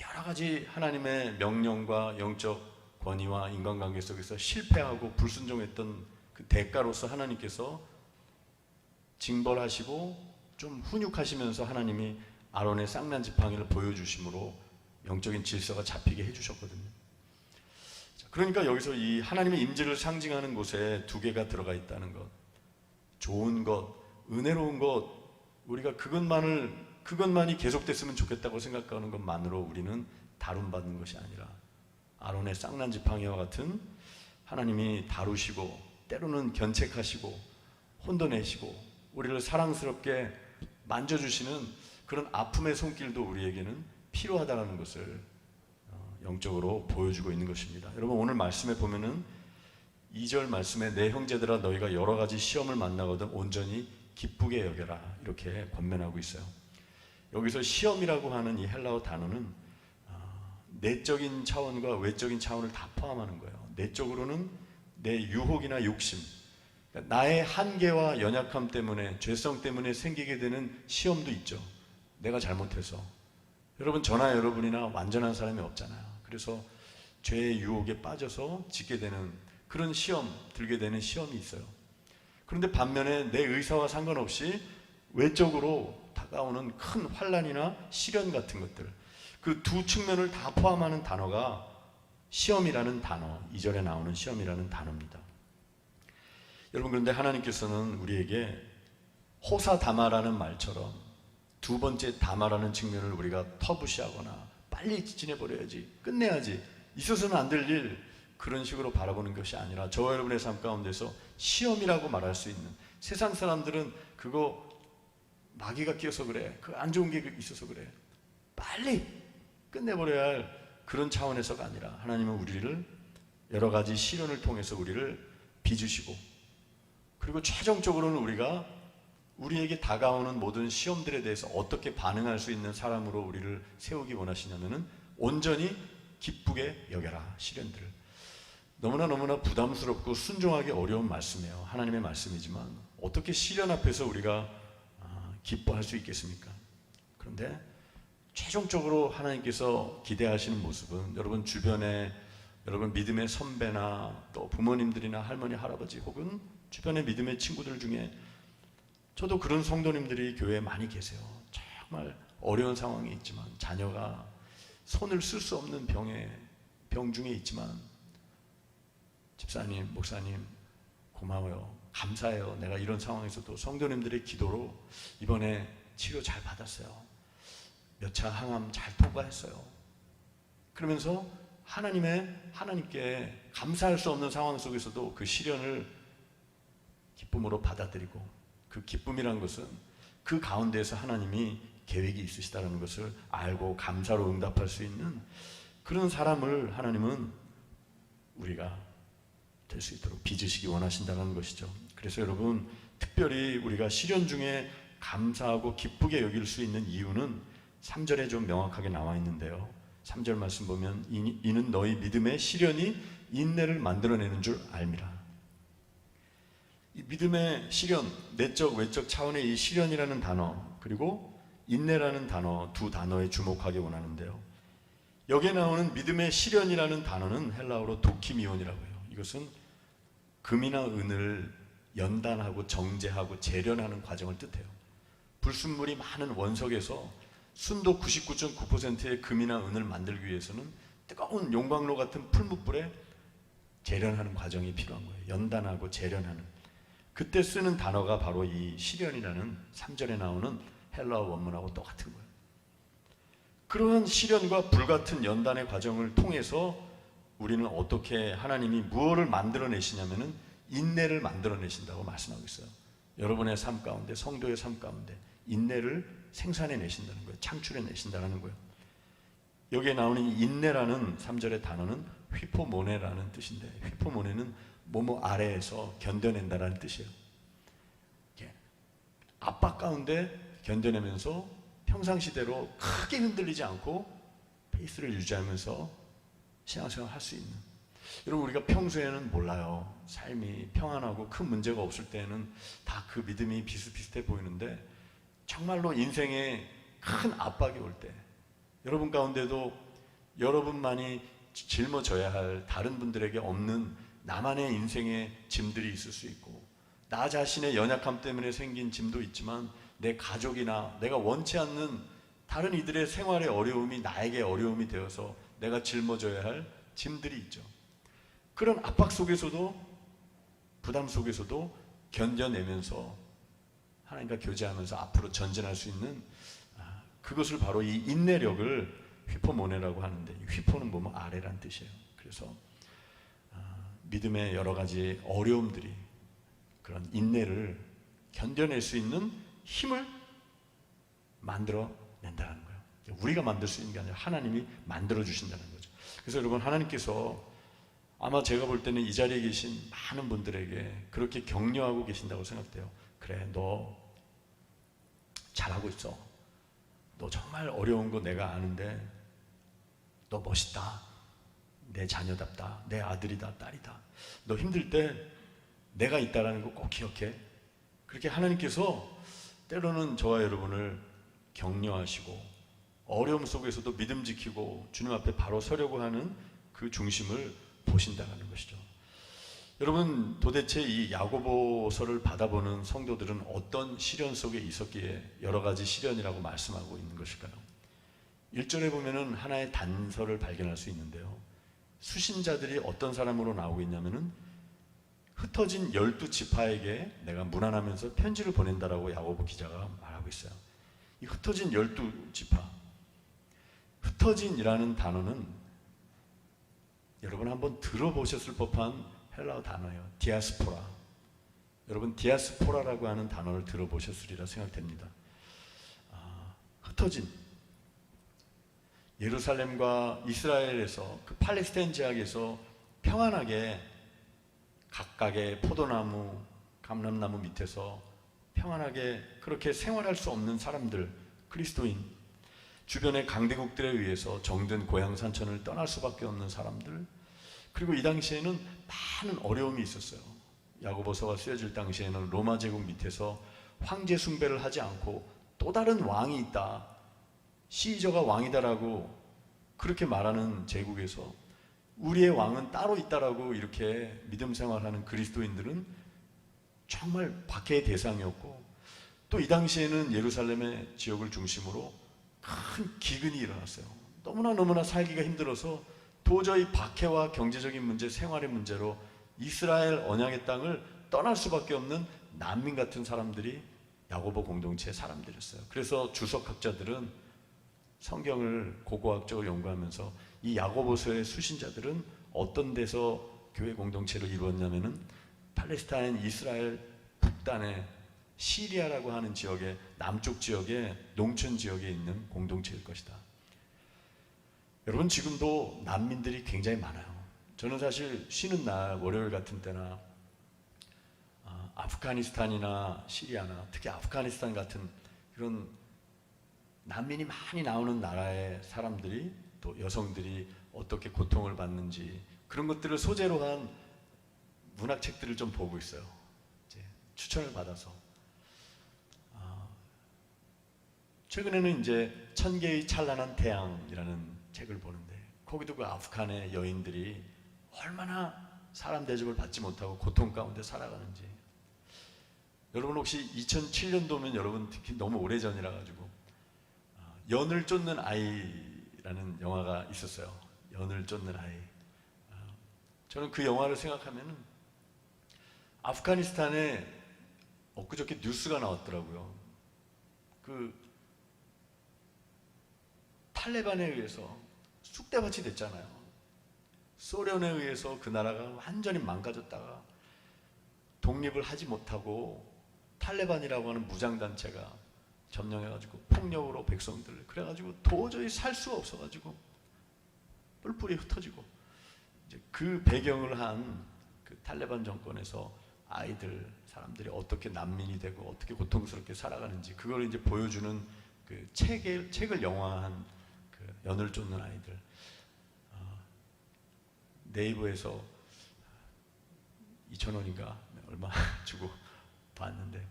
여러 가지 하나님의 명령과 영적 권위와 인간관계 속에서 실패하고 불순종했던 그 대가로서 하나님께서 징벌하시고 좀 훈육하시면서 하나님이 아론의 쌍난 지팡이를 보여주심으로 영적인 질서가 잡히게 해주셨거든요. 그러니까 여기서 이 하나님의 임재를 상징하는 곳에 두 개가 들어가 있다는 것, 좋은 것, 은혜로운 것, 우리가 그것만이 계속됐으면 좋겠다고 생각하는 것만으로 우리는 다룬받는 것이 아니라 아론의 쌍난 지팡이와 같은 하나님이 다루시고 때로는 견책하시고 혼돈내시고 우리를 사랑스럽게 만져주시는 그런 아픔의 손길도 우리에게는 필요하다는 것을 영적으로 보여주고 있는 것입니다. 여러분 오늘 말씀에 보면은 2절 말씀에 내 형제들아 너희가 여러 가지 시험을 만나거든 온전히 기쁘게 여겨라 이렇게 권면하고 있어요. 여기서 시험이라고 하는 이 헬라어 단어는 내적인 차원과 외적인 차원을 다 포함하는 거예요. 내적으로는 내 유혹이나 욕심, 나의 한계와 연약함 때문에, 죄성 때문에 생기게 되는 시험도 있죠. 내가 잘못해서. 여러분 저나 여러분이나 완전한 사람이 없잖아요. 그래서 죄의 유혹에 빠져서 짓게 되는 그런 시험, 들게 되는 시험이 있어요. 그런데 반면에 내 의사와 상관없이 외적으로 다가오는 큰 환난이나 시련 같은 것들, 그 두 측면을 다 포함하는 단어가 시험이라는 단어, 2절에 나오는 시험이라는 단어입니다. 여러분 그런데 하나님께서는 우리에게 호사다마라는 말처럼 두 번째 다마라는 측면을 우리가 터부시하거나 빨리 지내버려야지, 끝내야지, 있어서는 안 될 일, 그런 식으로 바라보는 것이 아니라 저와 여러분의 삶 가운데서 시험이라고 말할 수 있는, 세상 사람들은 그거 마귀가 끼어서 그래, 그 안 좋은 게 있어서 그래, 빨리 끝내버려야 할 그런 차원에서가 아니라 하나님은 우리를 여러 가지 시련을 통해서 우리를 빚으시고, 그리고 최종적으로는 우리가 우리에게 다가오는 모든 시험들에 대해서 어떻게 반응할 수 있는 사람으로 우리를 세우기 원하시냐면은 온전히 기쁘게 여겨라. 시련들을 너무나 부담스럽고 순종하기 어려운 말씀이에요. 하나님의 말씀이지만 어떻게 시련 앞에서 우리가 기뻐할 수 있겠습니까? 그런데 최종적으로 하나님께서 기대하시는 모습은 여러분 주변에 여러분 믿음의 선배나 또 부모님들이나 할머니 할아버지 혹은 주변의 믿음의 친구들 중에 저도 그런 성도님들이 교회에 많이 계세요. 정말 어려운 상황에 있지만 자녀가 손을 쓸 수 없는 병 중에 있지만 집사님, 목사님 고마워요. 감사해요. 내가 이런 상황에서도 성도님들의 기도로 이번에 치료 잘 받았어요. 몇 차 항암 잘 통과했어요. 그러면서 하나님께 감사할 수 없는 상황 속에서도 그 시련을 기쁨으로 받아들이고, 그 기쁨이란 것은 그 가운데에서 하나님이 계획이 있으시다는 것을 알고 감사로 응답할 수 있는 그런 사람을 하나님은 우리가 될 수 있도록 빚으시기 원하신다는 것이죠. 그래서 여러분, 특별히 우리가 시련 중에 감사하고 기쁘게 여길 수 있는 이유는 3절에 좀 명확하게 나와 있는데요. 3절 말씀 보면 이는 너희 믿음의 시련이 인내를 만들어내는 줄 알미라. 이 믿음의 시련, 내적 외적 차원의 이 시련이라는 단어, 그리고 인내라는 단어, 두 단어에 주목하기 원하는데요. 여기에 나오는 믿음의 시련이라는 단어는 헬라어로 도키미온이라고 해요. 이것은 금이나 은을 연단하고 정제하고 재련하는 과정을 뜻해요. 불순물이 많은 원석에서 순도 99.9%의 금이나 은을 만들기 위해서는 뜨거운 용광로 같은 풀무불에 재련하는 과정이 필요한 거예요. 연단하고 재련하는. 그때 쓰는 단어가 바로 이 시련이라는 3절에 나오는 헬라어 원문하고 똑같은 거예요. 그러한 시련과 불같은 연단의 과정을 통해서 우리는 어떻게 하나님이 무엇을 만들어내시냐면은 인내를 만들어내신다고 말씀하고 있어요. 여러분의 삶 가운데, 성도의 삶 가운데 인내를 생산해내신다는 거예요. 창출해내신다는 거예요. 여기에 나오는 인내라는 3절의 단어는 휘포모네라는 뜻인데, 휘포모네는 뭐뭐 아래에서 견뎌낸다라는 뜻이에요. 압박 가운데 견뎌내면서 평상시대로 크게 흔들리지 않고 페이스를 유지하면서 신앙생활을 할 수 있는. 여러분, 우리가 평소에는 몰라요. 삶이 평안하고 큰 문제가 없을 때는 다 그 믿음이 비슷비슷해 보이는데, 정말로 인생에 큰 압박이 올 때, 여러분 가운데도 여러분만이 짊어져야 할 다른 분들에게 없는 나만의 인생의 짐들이 있을 수 있고, 나 자신의 연약함 때문에 생긴 짐도 있지만 내 가족이나 내가 원치 않는 다른 이들의 생활의 어려움이 나에게 어려움이 되어서 내가 짊어져야 할 짐들이 있죠. 그런 압박 속에서도, 부담 속에서도 견뎌내면서 하나님과 교제하면서 앞으로 전진할 수 있는, 그것을 바로 이 인내력을 휘포모네라고 하는데, 휘포는 뭐뭐 아래란 뜻이에요. 그래서 믿음의 여러 가지 어려움들이 그런 인내를 견뎌낼 수 있는 힘을 만들어낸다는 거예요. 우리가 만들 수 있는 게 아니라 하나님이 만들어 주신다는 거죠. 그래서 여러분, 하나님께서 아마 제가 볼 때는 이 자리에 계신 많은 분들에게 그렇게 격려하고 계신다고 생각돼요. 그래, 너 잘하고 있어. 너 정말 어려운 거 내가 아는데 너 멋있다. 내 자녀답다. 내 아들이다, 딸이다. 너 힘들 때 내가 있다라는 거 꼭 기억해. 그렇게 하나님께서 때로는 저와 여러분을 격려하시고 어려움 속에서도 믿음 지키고 주님 앞에 바로 서려고 하는 그 중심을 보신다는 것이죠. 여러분, 도대체 이 야고보서를 받아보는 성도들은 어떤 시련 속에 있었기에 여러 가지 시련이라고 말씀하고 있는 것일까요? 1절에 보면은 하나의 단서를 발견할 수 있는데요. 수신자들이 어떤 사람으로 나오고 있냐면은 흩어진 12지파에게 내가 무난하면서 편지를 보낸다라고 야고보 기자가 말하고 있어요. 이 흩어진 12지파, 흩어진이라는 단어는 여러분 한번 들어보셨을 법한 헬라어 단어예요. 디아스포라. 여러분, 디아스포라라고 하는 단어를 들어보셨으리라 생각됩니다. 흩어진, 예루살렘과 이스라엘에서 그 팔레스타인 지역에서 평안하게 각각의 포도나무, 감람나무 밑에서 평안하게 그렇게 생활할 수 없는 사람들, 그리스도인, 주변의 강대국들에 의해서 정든 고향 산천을 떠날 수밖에 없는 사람들, 그리고 이 당시에는 많은 어려움이 있었어요. 야고보서가 쓰여질 당시에는 로마 제국 밑에서 황제 숭배를 하지 않고 또 다른 왕이 있다, 시저가 왕이다라고 그렇게 말하는 제국에서 우리의 왕은 따로 있다라고 이렇게 믿음 생활하는 그리스도인들은 정말 박해의 대상이었고, 또 이 당시에는 예루살렘의 지역을 중심으로 큰 기근이 일어났어요. 너무나 살기가 힘들어서 도저히 박해와 경제적인 문제, 생활의 문제로 이스라엘 언약의 땅을 떠날 수밖에 없는 난민 같은 사람들이 야고보 공동체의 사람들이었어요. 그래서 주석학자들은 성경을 고고학적으로 연구하면서 이 야고보서의 수신자들은 어떤 데서 교회 공동체를 이루었냐면은 팔레스타인 이스라엘 북단의 시리아라고 하는 지역의 남쪽 지역의 농촌 지역에 있는 공동체일 것이다. 여러분, 지금도 난민들이 굉장히 많아요. 저는 사실 쉬는 날 월요일 같은 때나 아프가니스탄이나 시리아나 특히 아프가니스탄 같은 그런 난민이 많이 나오는 나라의 사람들이 또 여성들이 어떻게 고통을 받는지 그런 것들을 소재로 한 문학책들을 좀 보고 있어요. 이제 추천을 받아서 최근에는 이제 천개의 찬란한 태양이라는 책을 보는데 거기도 그 아프간의 여인들이 얼마나 사람 대접을 받지 못하고 고통 가운데 살아가는지. 여러분 혹시 2007년도면 여러분 특히 너무 오래전이라 가지고 연을 쫓는 아이라는 영화가 있었어요. 연을 쫓는 아이. 저는 그 영화를 생각하면은 아프가니스탄에 엊그저께 뉴스가 나왔더라고요. 그 탈레반에 의해서 쑥대밭이 됐잖아요. 소련에 의해서 그 나라가 완전히 망가졌다가 독립을 하지 못하고 탈레반이라고 하는 무장단체가 점령해가지고 폭력으로 백성들을 그래가지고 도저히 살 수가 없어가지고 뿔뿔이 흩어지고 이제 그 배경을 한 그 탈레반 정권에서 아이들 사람들이 어떻게 난민이 되고 어떻게 고통스럽게 살아가는지 그걸 이제 보여주는 그 책을 영화한 그 연을 쫓는 아이들. 네이버에서 2,000원인가 얼마 주고 봤는데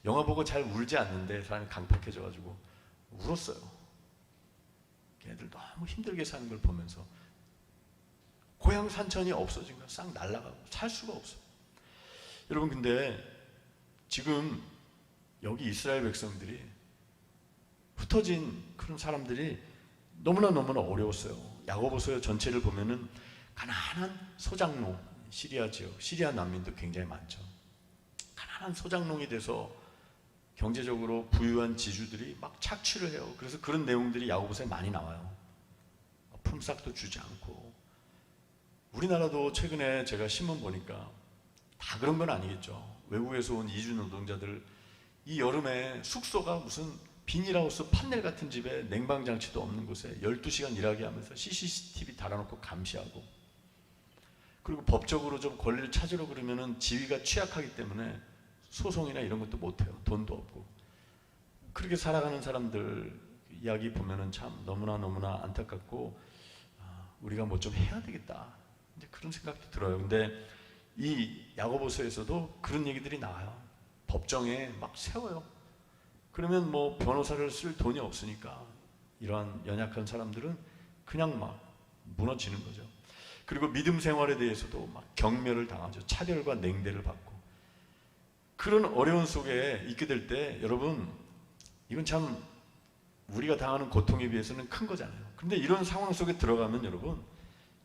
영화 보고 잘 울지 않는데 사람이 강팍해져가지고 울었어요. 걔네들 너무 힘들게 사는 걸 보면서 고향 산천이 없어진 거야. 싹 날아가고 살 수가 없어. 여러분 근데 지금 여기 이스라엘 백성들이 흩어진 그런 사람들이 너무나 어려웠어요. 야고보서 전체를 보면은 가난한 소작농, 시리아 지역, 시리아 난민도 굉장히 많죠. 가난한 소작농이 돼서 경제적으로 부유한 지주들이 막 착취를 해요. 그래서 그런 내용들이 야고보서에 많이 나와요. 품삯도 주지 않고. 우리나라도 최근에 제가 신문 보니까 다 그런 건 아니겠죠. 외국에서 온 이주 노동자들 이 여름에 숙소가 무슨 비닐하우스 판넬 같은 집에 냉방장치도 없는 곳에 12시간 일하게 하면서 CCTV 달아놓고 감시하고, 그리고 법적으로 좀 권리를 찾으러 그러면은 지위가 취약하기 때문에 소송이나 이런 것도 못해요. 돈도 없고. 그렇게 살아가는 사람들 이야기 보면은 참 너무나 안타깝고, 우리가 뭐 좀 해야 되겠다, 이제 그런 생각도 들어요. 근데 이 야고보서에서도 그런 얘기들이 나와요. 법정에 막 세워요. 그러면 뭐 변호사를 쓸 돈이 없으니까 이러한 연약한 사람들은 그냥 막 무너지는 거죠. 그리고 믿음 생활에 대해서도 막 경멸을 당하죠. 차별과 냉대를 받고. 그런 어려운 속에 있게 될 때 여러분, 이건 참 우리가 당하는 고통에 비해서는 큰 거잖아요. 근데 이런 상황 속에 들어가면 여러분,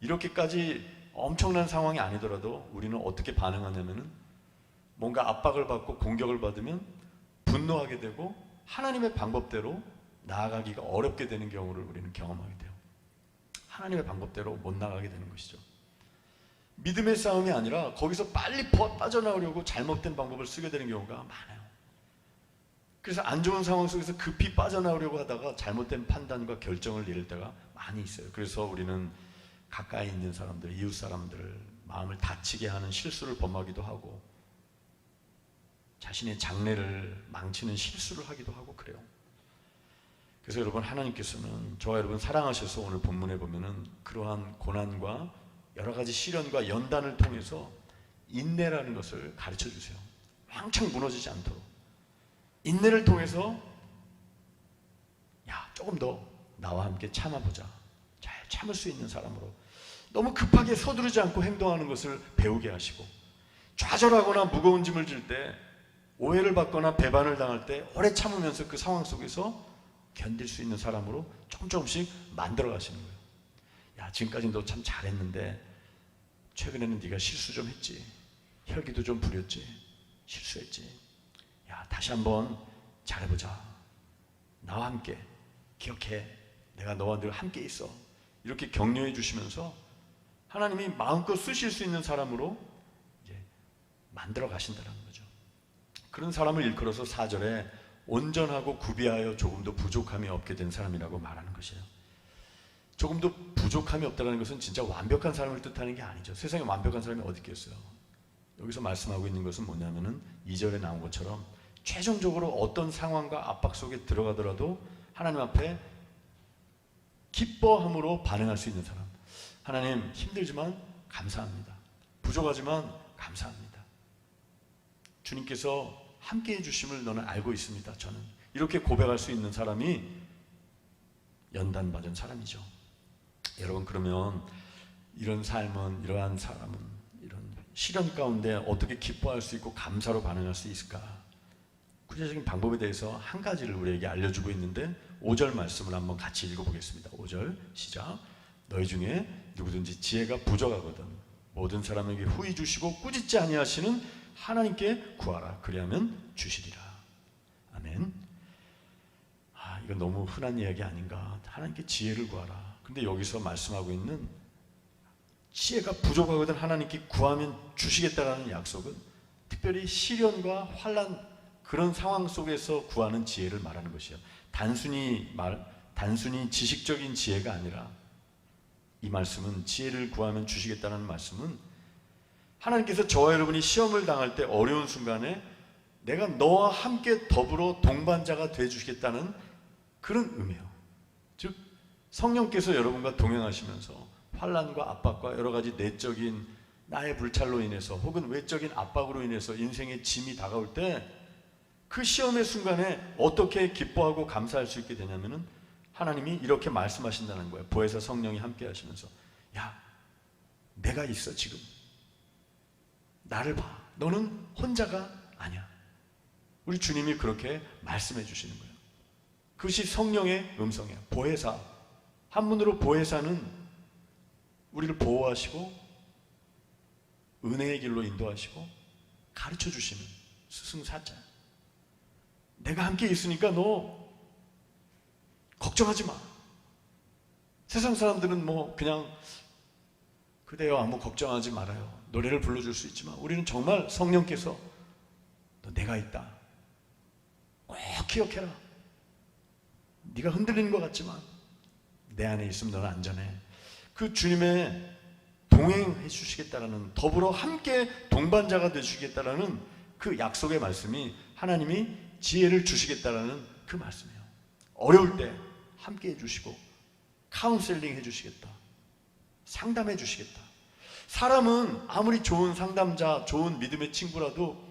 이렇게까지 엄청난 상황이 아니더라도 우리는 어떻게 반응하냐면은 뭔가 압박을 받고 공격을 받으면 분노하게 되고 하나님의 방법대로 나아가기가 어렵게 되는 경우를 우리는 경험하게 돼요. 하나님의 방법대로 못 나가게 되는 것이죠. 믿음의 싸움이 아니라 거기서 빨리 빠져나오려고 잘못된 방법을 쓰게 되는 경우가 많아요. 그래서 안 좋은 상황 속에서 급히 빠져나오려고 하다가 잘못된 판단과 결정을 내릴 때가 많이 있어요. 그래서 우리는 가까이 있는 사람들, 이웃 사람들을 마음을 다치게 하는 실수를 범하기도 하고, 자신의 장래를 망치는 실수를 하기도 하고 그래요. 그래서 여러분, 하나님께서는 저와 여러분 사랑하셔서 오늘 본문에 보면은 그러한 고난과 여러 가지 시련과 연단을 통해서 인내라는 것을 가르쳐 주세요. 왕창 무너지지 않도록. 인내를 통해서 조금 더 나와 함께 참아보자. 잘 참을 수 있는 사람으로 너무 급하게 서두르지 않고 행동하는 것을 배우게 하시고, 좌절하거나 무거운 짐을 질 때 오해를 받거나 배반을 당할 때 오래 참으면서 그 상황 속에서 견딜 수 있는 사람으로 조금씩 만들어 가시는 거예요. 야, 지금까지 너 참 잘했는데 최근에는 네가 실수 좀 했지. 혈기도 좀 부렸지. 실수했지. 야, 다시 한번 잘해보자. 나와 함께 기억해. 내가 너와 늘 함께 있어. 이렇게 격려해 주시면서 하나님이 마음껏 쓰실 수 있는 사람으로 이제 만들어 가신다는 거죠. 그런 사람을 일컬어서 4절에 온전하고 구비하여 조금도 부족함이 없게 된 사람이라고 말하는 것이에요. 조금도 부족함이 없다는 것은 진짜 완벽한 사람을 뜻하는 게 아니죠. 세상에 완벽한 사람이 어디 있겠어요. 여기서 말씀하고 있는 것은 뭐냐면은 2절에 나온 것처럼 최종적으로 어떤 상황과 압박 속에 들어가더라도 하나님 앞에 기뻐함으로 반응할 수 있는 사람. 하나님, 힘들지만 감사합니다. 부족하지만 감사합니다. 주님께서 함께 해주심을 너는 알고 있습니다. 저는 이렇게 고백할 수 있는 사람이 연단받은 사람이죠. 여러분, 그러면 이런 삶은, 이러한 사람은 이런 시련 가운데 어떻게 기뻐할 수 있고 감사로 반응할 수 있을까? 구체적인 방법에 대해서 한 가지를 우리에게 알려주고 있는데 5절 말씀을 한번 같이 읽어보겠습니다. 5절 시작. 너희 중에 누구든지 지혜가 부족하거든 모든 사람에게 후히 주시고 꾸짖지 아니하시는 하나님께 구하라. 그리하면 주시리라. 아멘. 이건 너무 흔한 이야기 아닌가. 하나님께 지혜를 구하라. 근데 여기서 말씀하고 있는 지혜가 부족하거든 하나님께 구하면 주시겠다라는 약속은 특별히 시련과 환난 그런 상황 속에서 구하는 지혜를 말하는 것이에요. 단순히 지식적인 지혜가 아니라 이 말씀은 지혜를 구하면 주시겠다는 말씀은 하나님께서 저와 여러분이 시험을 당할 때 어려운 순간에 내가 너와 함께 더불어 동반자가 돼 주시겠다는 그런 의미예요. 즉 성령께서 여러분과 동행하시면서 환난과 압박과 여러 가지 내적인 나의 불찰로 인해서 혹은 외적인 압박으로 인해서 인생의 짐이 다가올 때 그 시험의 순간에 어떻게 기뻐하고 감사할 수 있게 되냐면은 하나님이 이렇게 말씀하신다는 거예요. 보혜사 성령이 함께 하시면서 야, 내가 있어. 지금 나를 봐. 너는 혼자가 아니야. 우리 주님이 그렇게 말씀해 주시는 거예요. 그것이 성령의 음성이에요. 보혜사. 한문으로 보혜사는 우리를 보호하시고 은혜의 길로 인도하시고 가르쳐 주시는 스승사자. 내가 함께 있으니까 너 걱정하지 마. 세상 사람들은 뭐 그냥 그대여 아무 걱정하지 말아요. 노래를 불러줄 수 있지만 우리는 정말 성령께서 너 내가 있다. 꼭 기억해라. 네가 흔들리는 것 같지만 내 안에 있으면 너는 안전해. 그 주님의 동행해 주시겠다라는 더불어 함께 동반자가 돼 주시겠다라는 그 약속의 말씀이 하나님이 지혜를 주시겠다라는 그 말씀이에요. 어려울 때 함께 해주시고 카운셀링 해주시겠다. 상담해 주시겠다. 사람은 아무리 좋은 상담자, 좋은 믿음의 친구라도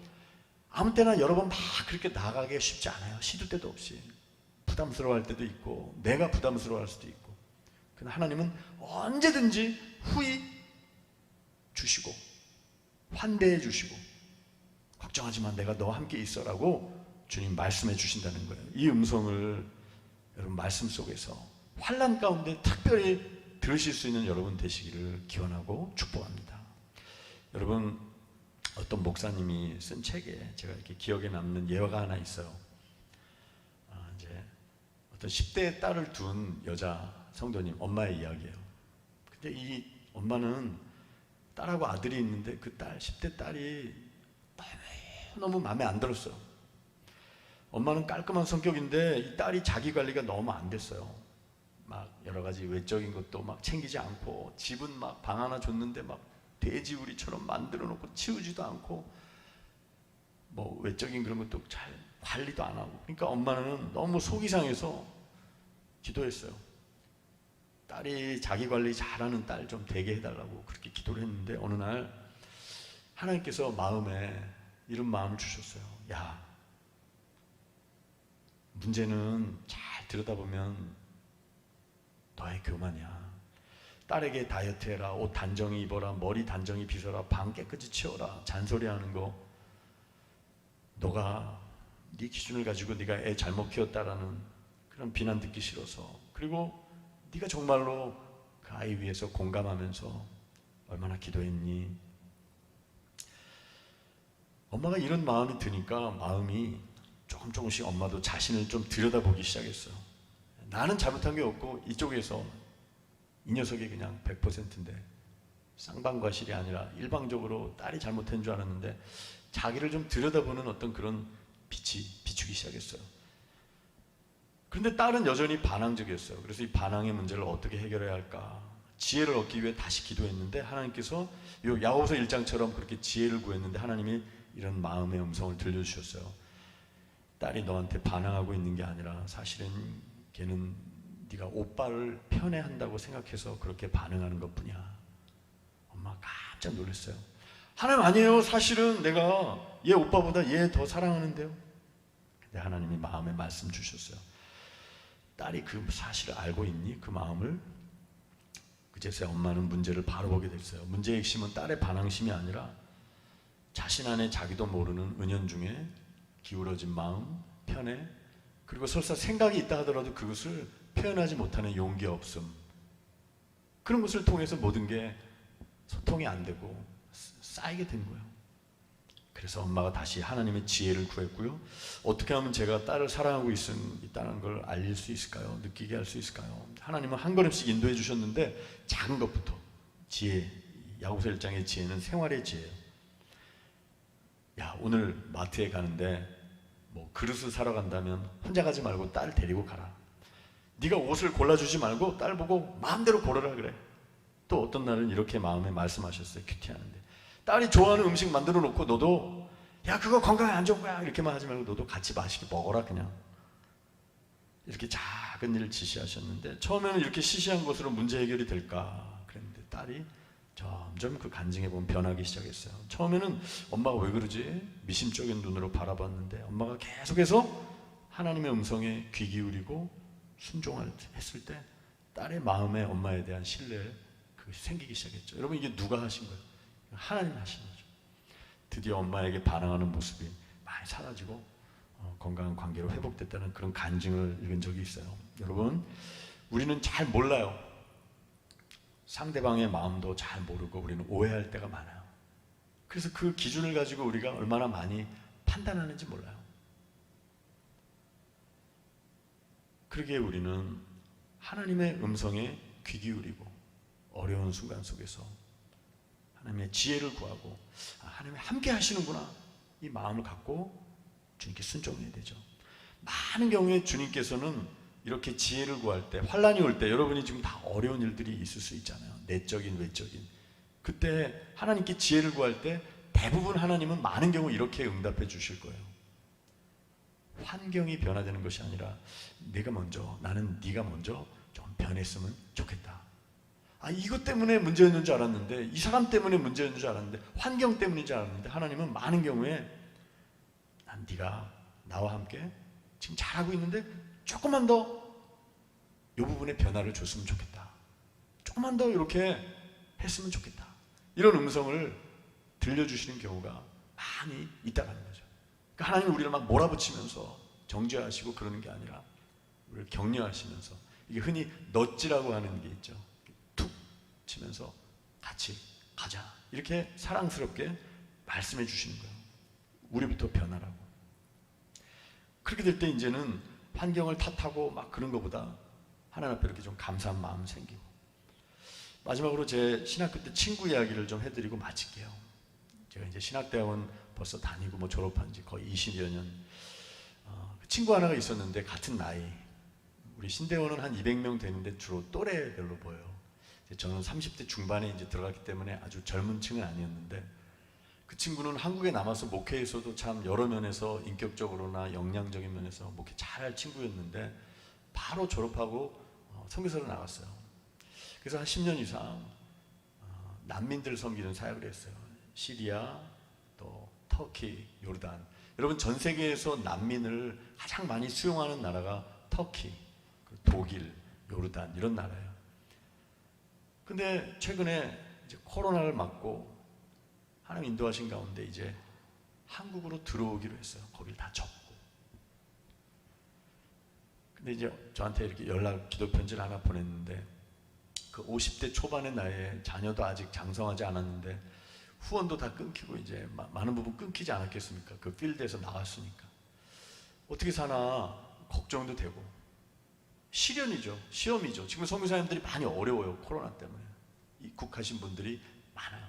아무 때나 여러 번 막 그렇게 나가기 쉽지 않아요. 시도 때도 없이 부담스러워할 때도 있고 내가 부담스러워할 수도 있고. 그러나 하나님은 언제든지 후히 주시고 환대해 주시고 걱정하지 마. 내가 너와 함께 있어라고 주님 말씀해 주신다는 거예요. 이 음성을 여러분 말씀 속에서 환난 가운데 특별히 들으실 수 있는 여러분 되시기를 기원하고 축복합니다. 여러분, 어떤 목사님이 쓴 책에 제가 이렇게 기억에 남는 예화가 하나 있어요. 이제 어떤 10대의 딸을 둔 여자 성도님 엄마의 이야기예요. 근데 이 엄마는 딸하고 아들이 있는데 그 딸 10대 딸이 너무 마음에 안 들었어요. 엄마는 깔끔한 성격인데 이 딸이 자기 관리가 너무 안 됐어요. 막 여러 가지 외적인 것도 막 챙기지 않고 집은 막 방 하나 줬는데 막 돼지우리처럼 만들어 놓고 치우지도 않고 뭐 외적인 그런 것도 잘 관리도 안 하고. 그러니까 엄마는 너무 속이 상해서 기도했어요. 딸이 자기 관리 잘하는 딸 좀 되게 해달라고 그렇게 기도를 했는데 어느 날 하나님께서 마음에 이런 마음을 주셨어요. 야, 문제는 잘 들여다보면 너의 교만이야. 딸에게 다이어트 해라, 옷 단정히 입어라, 머리 단정히 빗어라, 방 깨끗이 치워라, 잔소리하는 거 너가 네 기준을 가지고 네가 애 잘못 키웠다라는 그런 비난 듣기 싫어서, 그리고 네가 정말로 그 아이 위해서 공감하면서 얼마나 기도했니? 엄마가 이런 마음이 드니까 마음이 조금씩 엄마도 자신을 좀 들여다보기 시작했어요. 나는 잘못한 게 없고 이쪽에서 이 녀석이 그냥 100%인데 쌍방과실이 아니라 일방적으로 딸이 잘못한 줄 알았는데 자기를 좀 들여다보는 어떤 그런 빛이 비추기 시작했어요. 그런데 딸은 여전히 반항적이었어요. 그래서 이 반항의 문제를 어떻게 해결해야 할까? 지혜를 얻기 위해 다시 기도했는데 하나님께서 이 야고보서 1장처럼 그렇게 지혜를 구했는데 하나님이 이런 마음의 음성을 들려주셨어요. 딸이 너한테 반항하고 있는 게 아니라 사실은 걔는 네가 오빠를 편애한다고 생각해서 그렇게 반응하는 것뿐이야. 엄마가 깜짝 놀랐어요. 하나님 아니에요. 사실은 내가 얘 오빠보다 얘 더 사랑하는데요. 근데 하나님이 마음에 말씀 주셨어요. 딸이 그 사실을 알고 있니? 그 마음을. 그제서야 엄마는 문제를 바로 보게 됐어요. 문제의 핵심은 딸의 반항심이 아니라 자신 안에 자기도 모르는 은연중에 기울어진 마음, 편애, 그리고 설사 생각이 있다 하더라도 그것을 표현하지 못하는 용기 없음, 그런 것을 통해서 모든 게 소통이 안 되고 쌓이게 된 거예요. 그래서 엄마가 다시 하나님의 지혜를 구했고요. 어떻게 하면 제가 딸을 사랑하고 있다는 걸 알릴 수 있을까요? 느끼게 할 수 있을까요? 하나님은 한 걸음씩 인도해 주셨는데 작은 것부터 지혜, 야고보서 1장의 지혜는 생활의 지혜예요. 야, 오늘 마트에 가는데 뭐 그릇을 사러 간다면 혼자 가지 말고 딸 데리고 가라. 네가 옷을 골라주지 말고 딸 보고 마음대로 고르라 그래. 또 어떤 날은 이렇게 마음에 말씀하셨어요. 큐티하는데 딸이 좋아하는 음식 만들어 놓고 너도 야 그거 건강에 안 좋은 거야 이렇게만 하지 말고 너도 같이 맛있게 먹어라. 그냥 이렇게 작은 일을 지시하셨는데 처음에는 이렇게 시시한 것으로 문제 해결이 될까 그랬는데 딸이 점점 그 간증해 보면 변하기 시작했어요. 처음에는 엄마가 왜 그러지? 미심쩍은 눈으로 바라봤는데 엄마가 계속해서 하나님의 음성에 귀 기울이고 순종했을 때 딸의 마음에 엄마에 대한 신뢰 생기기 시작했죠. 여러분 이게 누가 하신 거예요? 하나님 하신 거죠. 드디어 엄마에게 반항하는 모습이 많이 사라지고 건강한 관계로 회복됐다는 그런 간증을 읽은 적이 있어요. 여러분 우리는 잘 몰라요. 상대방의 마음도 잘 모르고 우리는 오해할 때가 많아요. 그래서 그 기준을 가지고 우리가 얼마나 많이 판단하는지 몰라요. 그러기에 우리는 하나님의 음성에 귀 기울이고 어려운 순간 속에서 하나님의 지혜를 구하고 하나님이 함께 하시는구나 이 마음을 갖고 주님께 순종해야 되죠. 많은 경우에 주님께서는 이렇게 지혜를 구할 때 환난이 올 때 여러분이 지금 다 어려운 일들이 있을 수 있잖아요. 내적인 외적인. 그때 하나님께 지혜를 구할 때 대부분 하나님은 많은 경우 이렇게 응답해 주실 거예요. 환경이 변화되는 것이 아니라 내가 먼저 나는 네가 먼저 좀 변했으면 좋겠다. 이것 때문에 문제였는 줄 알았는데 이 사람 때문에 문제였는 줄 알았는데 환경 때문인 줄 알았는데 하나님은 많은 경우에 난 네가 나와 함께 지금 잘하고 있는데 조금만 더 이 부분에 변화를 줬으면 좋겠다. 조금만 더 이렇게 했으면 좋겠다. 이런 음성을 들려주시는 경우가 많이 있다는 거죠. 그러니까 하나님은 우리를 막 몰아붙이면서 정죄하시고 그러는 게 아니라 우리를 격려하시면서 이게 흔히 넛지라고 하는 게 있죠. 툭 치면서 같이 가자. 이렇게 사랑스럽게 말씀해 주시는 거예요. 우리부터 변하라고. 그렇게 될 때 이제는 환경을 탓하고 막 그런 것보다 하나님 앞에 이렇게 좀 감사한 마음 생기고. 마지막으로 제 신학교 때 친구 이야기를 좀 해드리고 마칠게요. 제가 이제 신학대학원 벌써 다니고 뭐 졸업한 지 거의 20여 년. 친구 하나가 있었는데 같은 나이. 우리 신대원은 한 200명 되는데 주로 또래별로 보여요. 저는 30대 중반에 이제 들어갔기 때문에 아주 젊은 층은 아니었는데 그 친구는 한국에 남아서 목회에서도 참 여러 면에서 인격적으로나 역량적인 면에서 목회 잘할 친구였는데 바로 졸업하고 선교사로 나갔어요. 그래서 한 10년 이상 난민들 섬기는 사역을 했어요. 시리아, 또 터키, 요르단. 여러분 전 세계에서 난민을 가장 많이 수용하는 나라가 터키, 독일, 요르단 이런 나라예요. 근데 최근에 이제 코로나를 맞고 하나님 인도하신 가운데 이제 한국으로 들어오기로 했어요. 거길 다 접고. 근데 이제 저한테 이렇게 기도 편지를 하나 보냈는데, 그 50대 초반의 나이에 자녀도 아직 장성하지 않았는데 후원도 다 끊기고 이제 많은 부분 끊기지 않았겠습니까? 그 필드에서 나왔으니까. 어떻게 사나 걱정도 되고, 시련이죠. 시험이죠. 지금 선교사님들이 많이 어려워요. 코로나 때문에. 입국하신 분들이 많아요.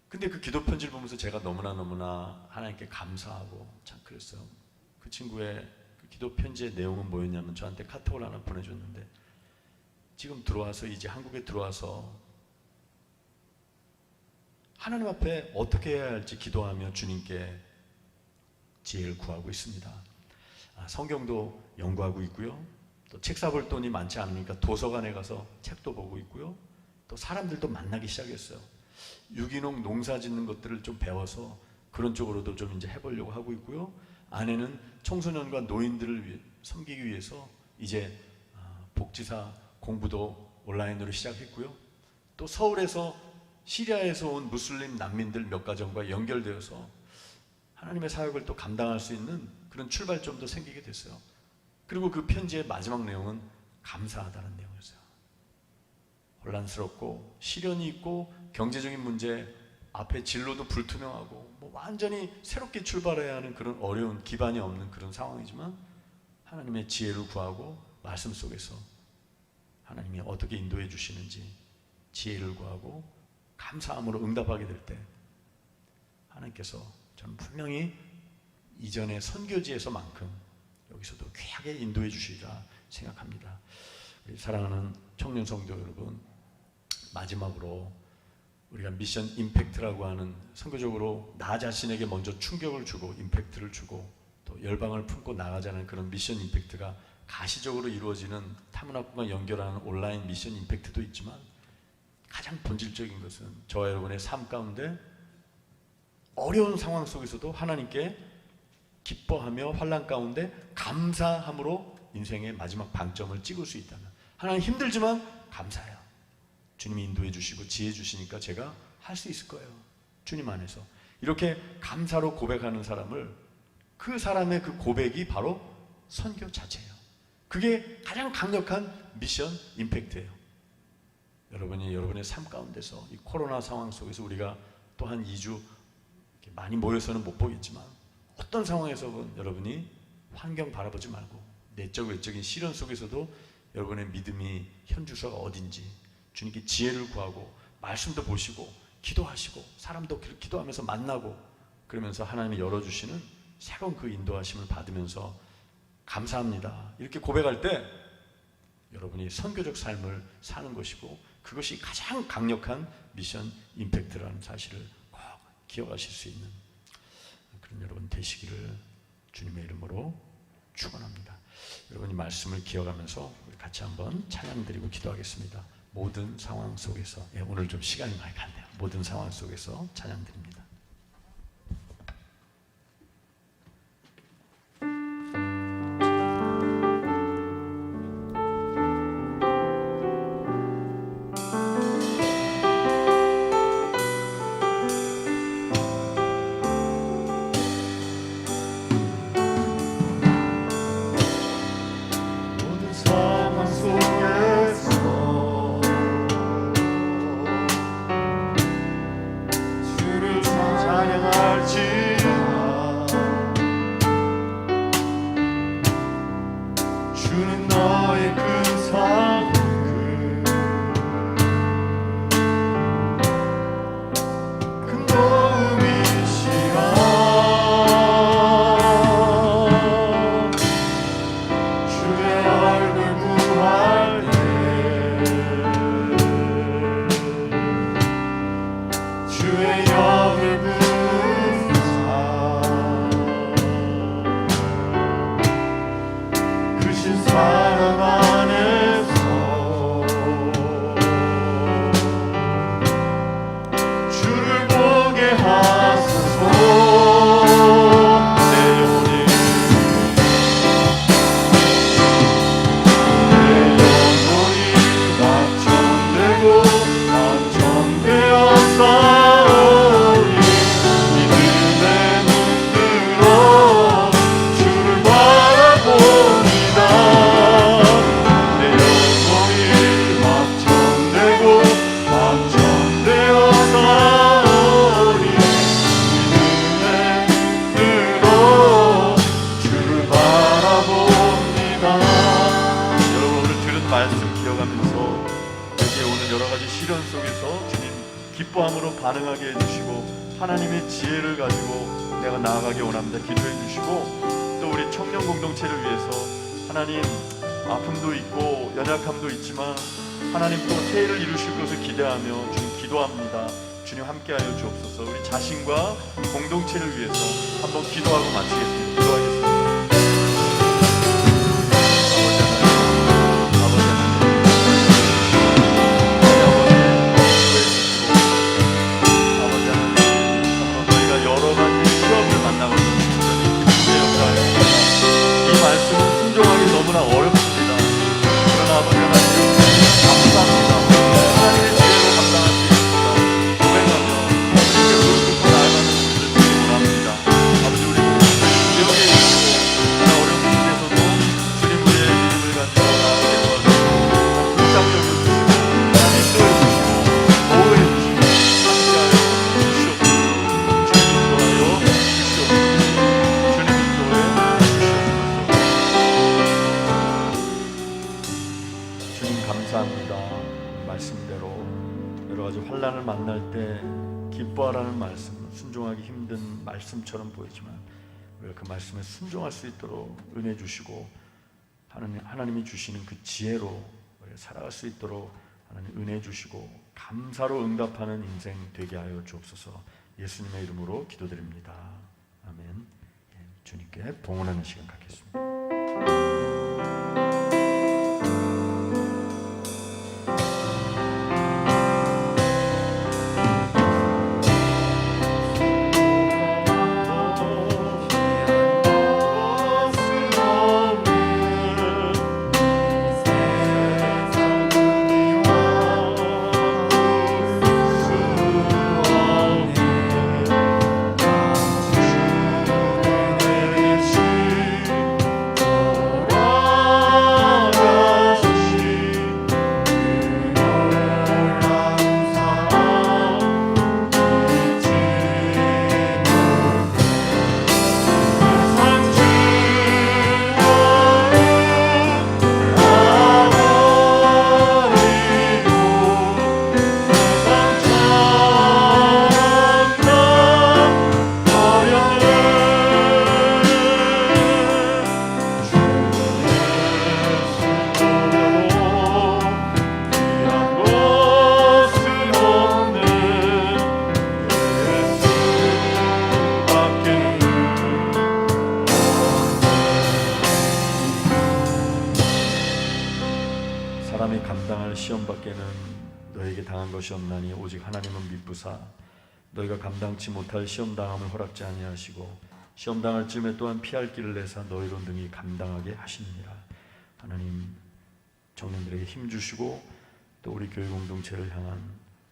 근데 그 기도 편지를 보면서 제가 너무나 하나님께 감사하고 참 그랬어요. 그 친구의 그 기도 편지의 내용은 뭐였냐면, 저한테 카톡을 하나 보내줬는데, 지금 들어와서, 이제 한국에 들어와서 하나님 앞에 어떻게 해야 할지 기도하며 주님께 지혜를 구하고 있습니다. 성경도 연구하고 있고요. 또 책 사볼 돈이 많지 않으니까 도서관에 가서 책도 보고 있고요. 또 사람들도 만나기 시작했어요. 유기농 농사 짓는 것들을 좀 배워서 그런 쪽으로도 좀 이제 해보려고 하고 있고요. 아내는 청소년과 노인들을 섬기기 위해서 이제 복지사 공부도 온라인으로 시작했고요. 또 서울에서 시리아에서 온 무슬림 난민들 몇 가정과 연결되어서 하나님의 사역을 또 감당할 수 있는 그런 출발점도 생기게 됐어요. 그리고 그 편지의 마지막 내용은 감사하다는 내용이었어요. 혼란스럽고 시련이 있고 경제적인 문제, 앞에 진로도 불투명하고 뭐 완전히 새롭게 출발해야 하는 그런 어려운, 기반이 없는 그런 상황이지만 하나님의 지혜를 구하고 말씀 속에서 하나님이 어떻게 인도해 주시는지 지혜를 구하고 감사함으로 응답하게 될 때 하나님께서 저는 분명히 이전의 선교지에서만큼 여기서도 귀하게 인도해 주시리라 생각합니다. 우리 사랑하는 청년 성도 여러분, 마지막으로 우리가 미션 임팩트라고 하는, 선교적으로 나 자신에게 먼저 충격을 주고 임팩트를 주고 또 열방을 품고 나가자는 그런 미션 임팩트가 가시적으로 이루어지는 타문학군과 연결하는 온라인 미션 임팩트도 있지만, 가장 본질적인 것은 저와 여러분의 삶 가운데 어려운 상황 속에서도 하나님께 기뻐하며 환난 가운데 감사함으로 인생의 마지막 방점을 찍을 수 있다면, 하나님 힘들지만 감사해요. 주님이 인도해 주시고 지혜 주시니까 제가 할 수 있을 거예요. 주님 안에서 이렇게 감사로 고백하는 사람을, 그 사람의 그 고백이 바로 선교 자체예요. 그게 가장 강력한 미션 임팩트예요. 여러분이 여러분의 삶 가운데서 이 코로나 상황 속에서 우리가 또 한 2주 많이 모여서는 못 보겠지만, 어떤 상황에서든 여러분이 환경 바라보지 말고 내적 외적인 시련 속에서도 여러분의 믿음이 현주소가 어딘지 주님께 지혜를 구하고 말씀도 보시고 기도하시고 사람도 기도하면서 만나고, 그러면서 하나님이 열어주시는 새로운 그 인도하심을 받으면서 감사합니다 이렇게 고백할 때 여러분이 선교적 삶을 사는 것이고, 그것이 가장 강력한 미션 임팩트라는 사실을 꼭 기억하실 수 있는 그런 여러분 되시기를 주님의 이름으로 축원합니다. 여러분이 말씀을 기억하면서 우리 같이 한번 찬양 드리고 기도하겠습니다. 모든 상황 속에서, 오늘 좀 시간이 많이 갔네요. 모든 상황 속에서 찬양 드립니다. 주를 다가오는 여러 가지 시련 속에서 주님 기뻐함으로 반응하게 해주시고 하나님의 지혜를 가지고 내가 나아가기 원합니다. 기도해 주시고 또 우리 청년 공동체를 위해서 하나님 아픔도 있고 연약함도 있지만 하나님 또 새해를 이루실 것을 기대하며 주님 기도합니다. 주님 함께하여 주옵소서. 우리 자신과 공동체를 위해서 한번 기도하고 마치겠습니다. 기도하겠습니다. 아버지 하나님, 저희가 여러 가지 시험을 만나고 있습니다. 이 말씀은 순종하기 너무나 어렵습니다. 그러나 아버지 하나님 감사합니다. 하나님의 지혜로 감당할 수 있습니다. 고백하며 아버지께 무릎 꿇고 나아가는 분들 되기 원합니다. 아버지 우리 기억에 있고 어려운 곳에서도 주님 우리의 믿음을 가지고 나아가게 도와주시고 불쌍히 여겨주시고 인도해 주시고 보호해 주시고 함께하여 주시옵소서. 주님 인도하여 주시옵소서. 주님 인도해 주시옵소서. 주님 감사합니다. 말씀대로 여러 가지 환난을 만날 때 기뻐하라는 말씀, 순종하기 힘든 말씀처럼 보이지만 우리가 그 말씀에 순종할 수 있도록 은혜 주시고 하나님이 주시는 그 지혜로 우리가 살아갈 수 있도록 하나님 은혜 주시고 감사로 응답하는 인생 되게 하여 주옵소서. 예수님의 이름으로 기도드립니다. 아멘. 주님께 봉헌하는 시간 갖겠습니다. 사람이 감당할 시험 밖에는 너에게 당한 것이 없나니 오직 하나님은 미쁘사 너희가 감당치 못할 시험 당함을 허락지 아니하시고 시험 당할 즈음에 또한 피할 길을 내사 너희로 능히 감당하게 하시느니라. 하나님 청년들에게 힘 주시고 또 우리 교회 공동체를 향한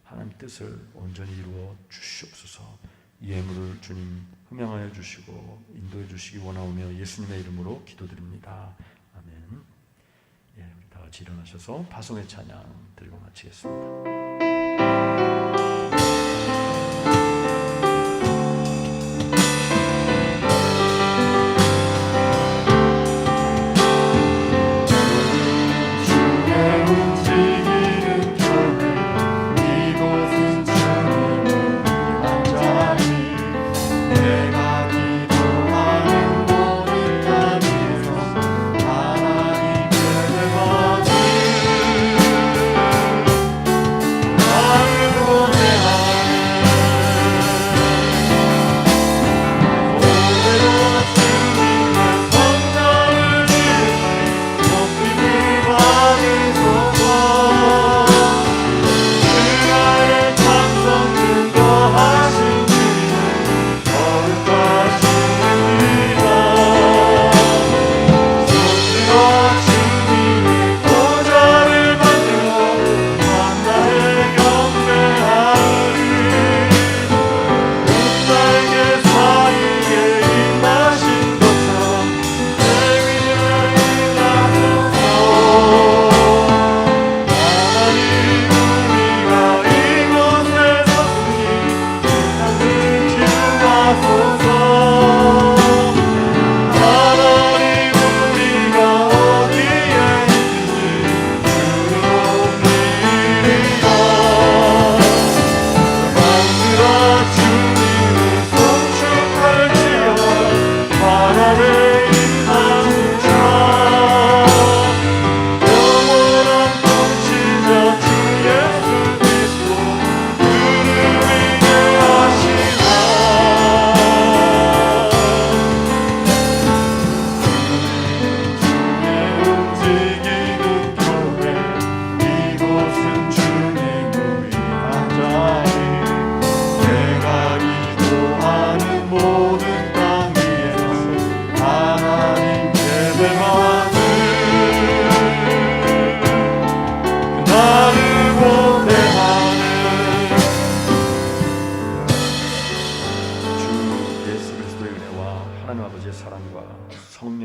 하나님 뜻을 온전히 이루어 주시옵소서. 이 예물을 주님 흠양하여 주시고 인도해 주시기 원하오며 예수님의 이름으로 기도드립니다. 아멘. 예, 우리 다 같이 일어나셔서 파송의 찬양 드리고 마치겠습니다.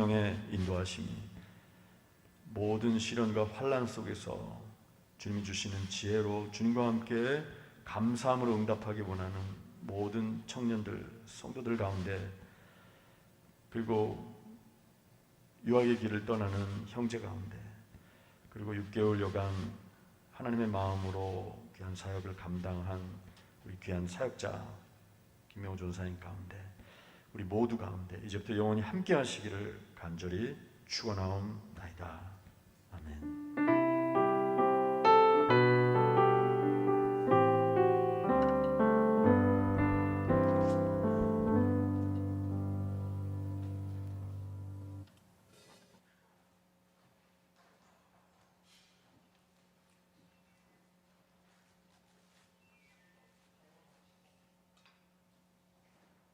성령의 인도하심이 모든 시련과 환난 속에서 주님이 주시는 지혜로 주님과 함께 감사함으로 응답하기 원하는 모든 청년들, 성도들 가운데, 그리고 유학의 길을 떠나는 형제 가운데, 그리고 6개월여간 하나님의 마음으로 귀한 사역을 감당한 우리 귀한 사역자 김명호 전사님 가운데, 우리 모두 가운데 이제부터 영원히 함께 하시기를 간절히 축원하옵나이다. 아멘.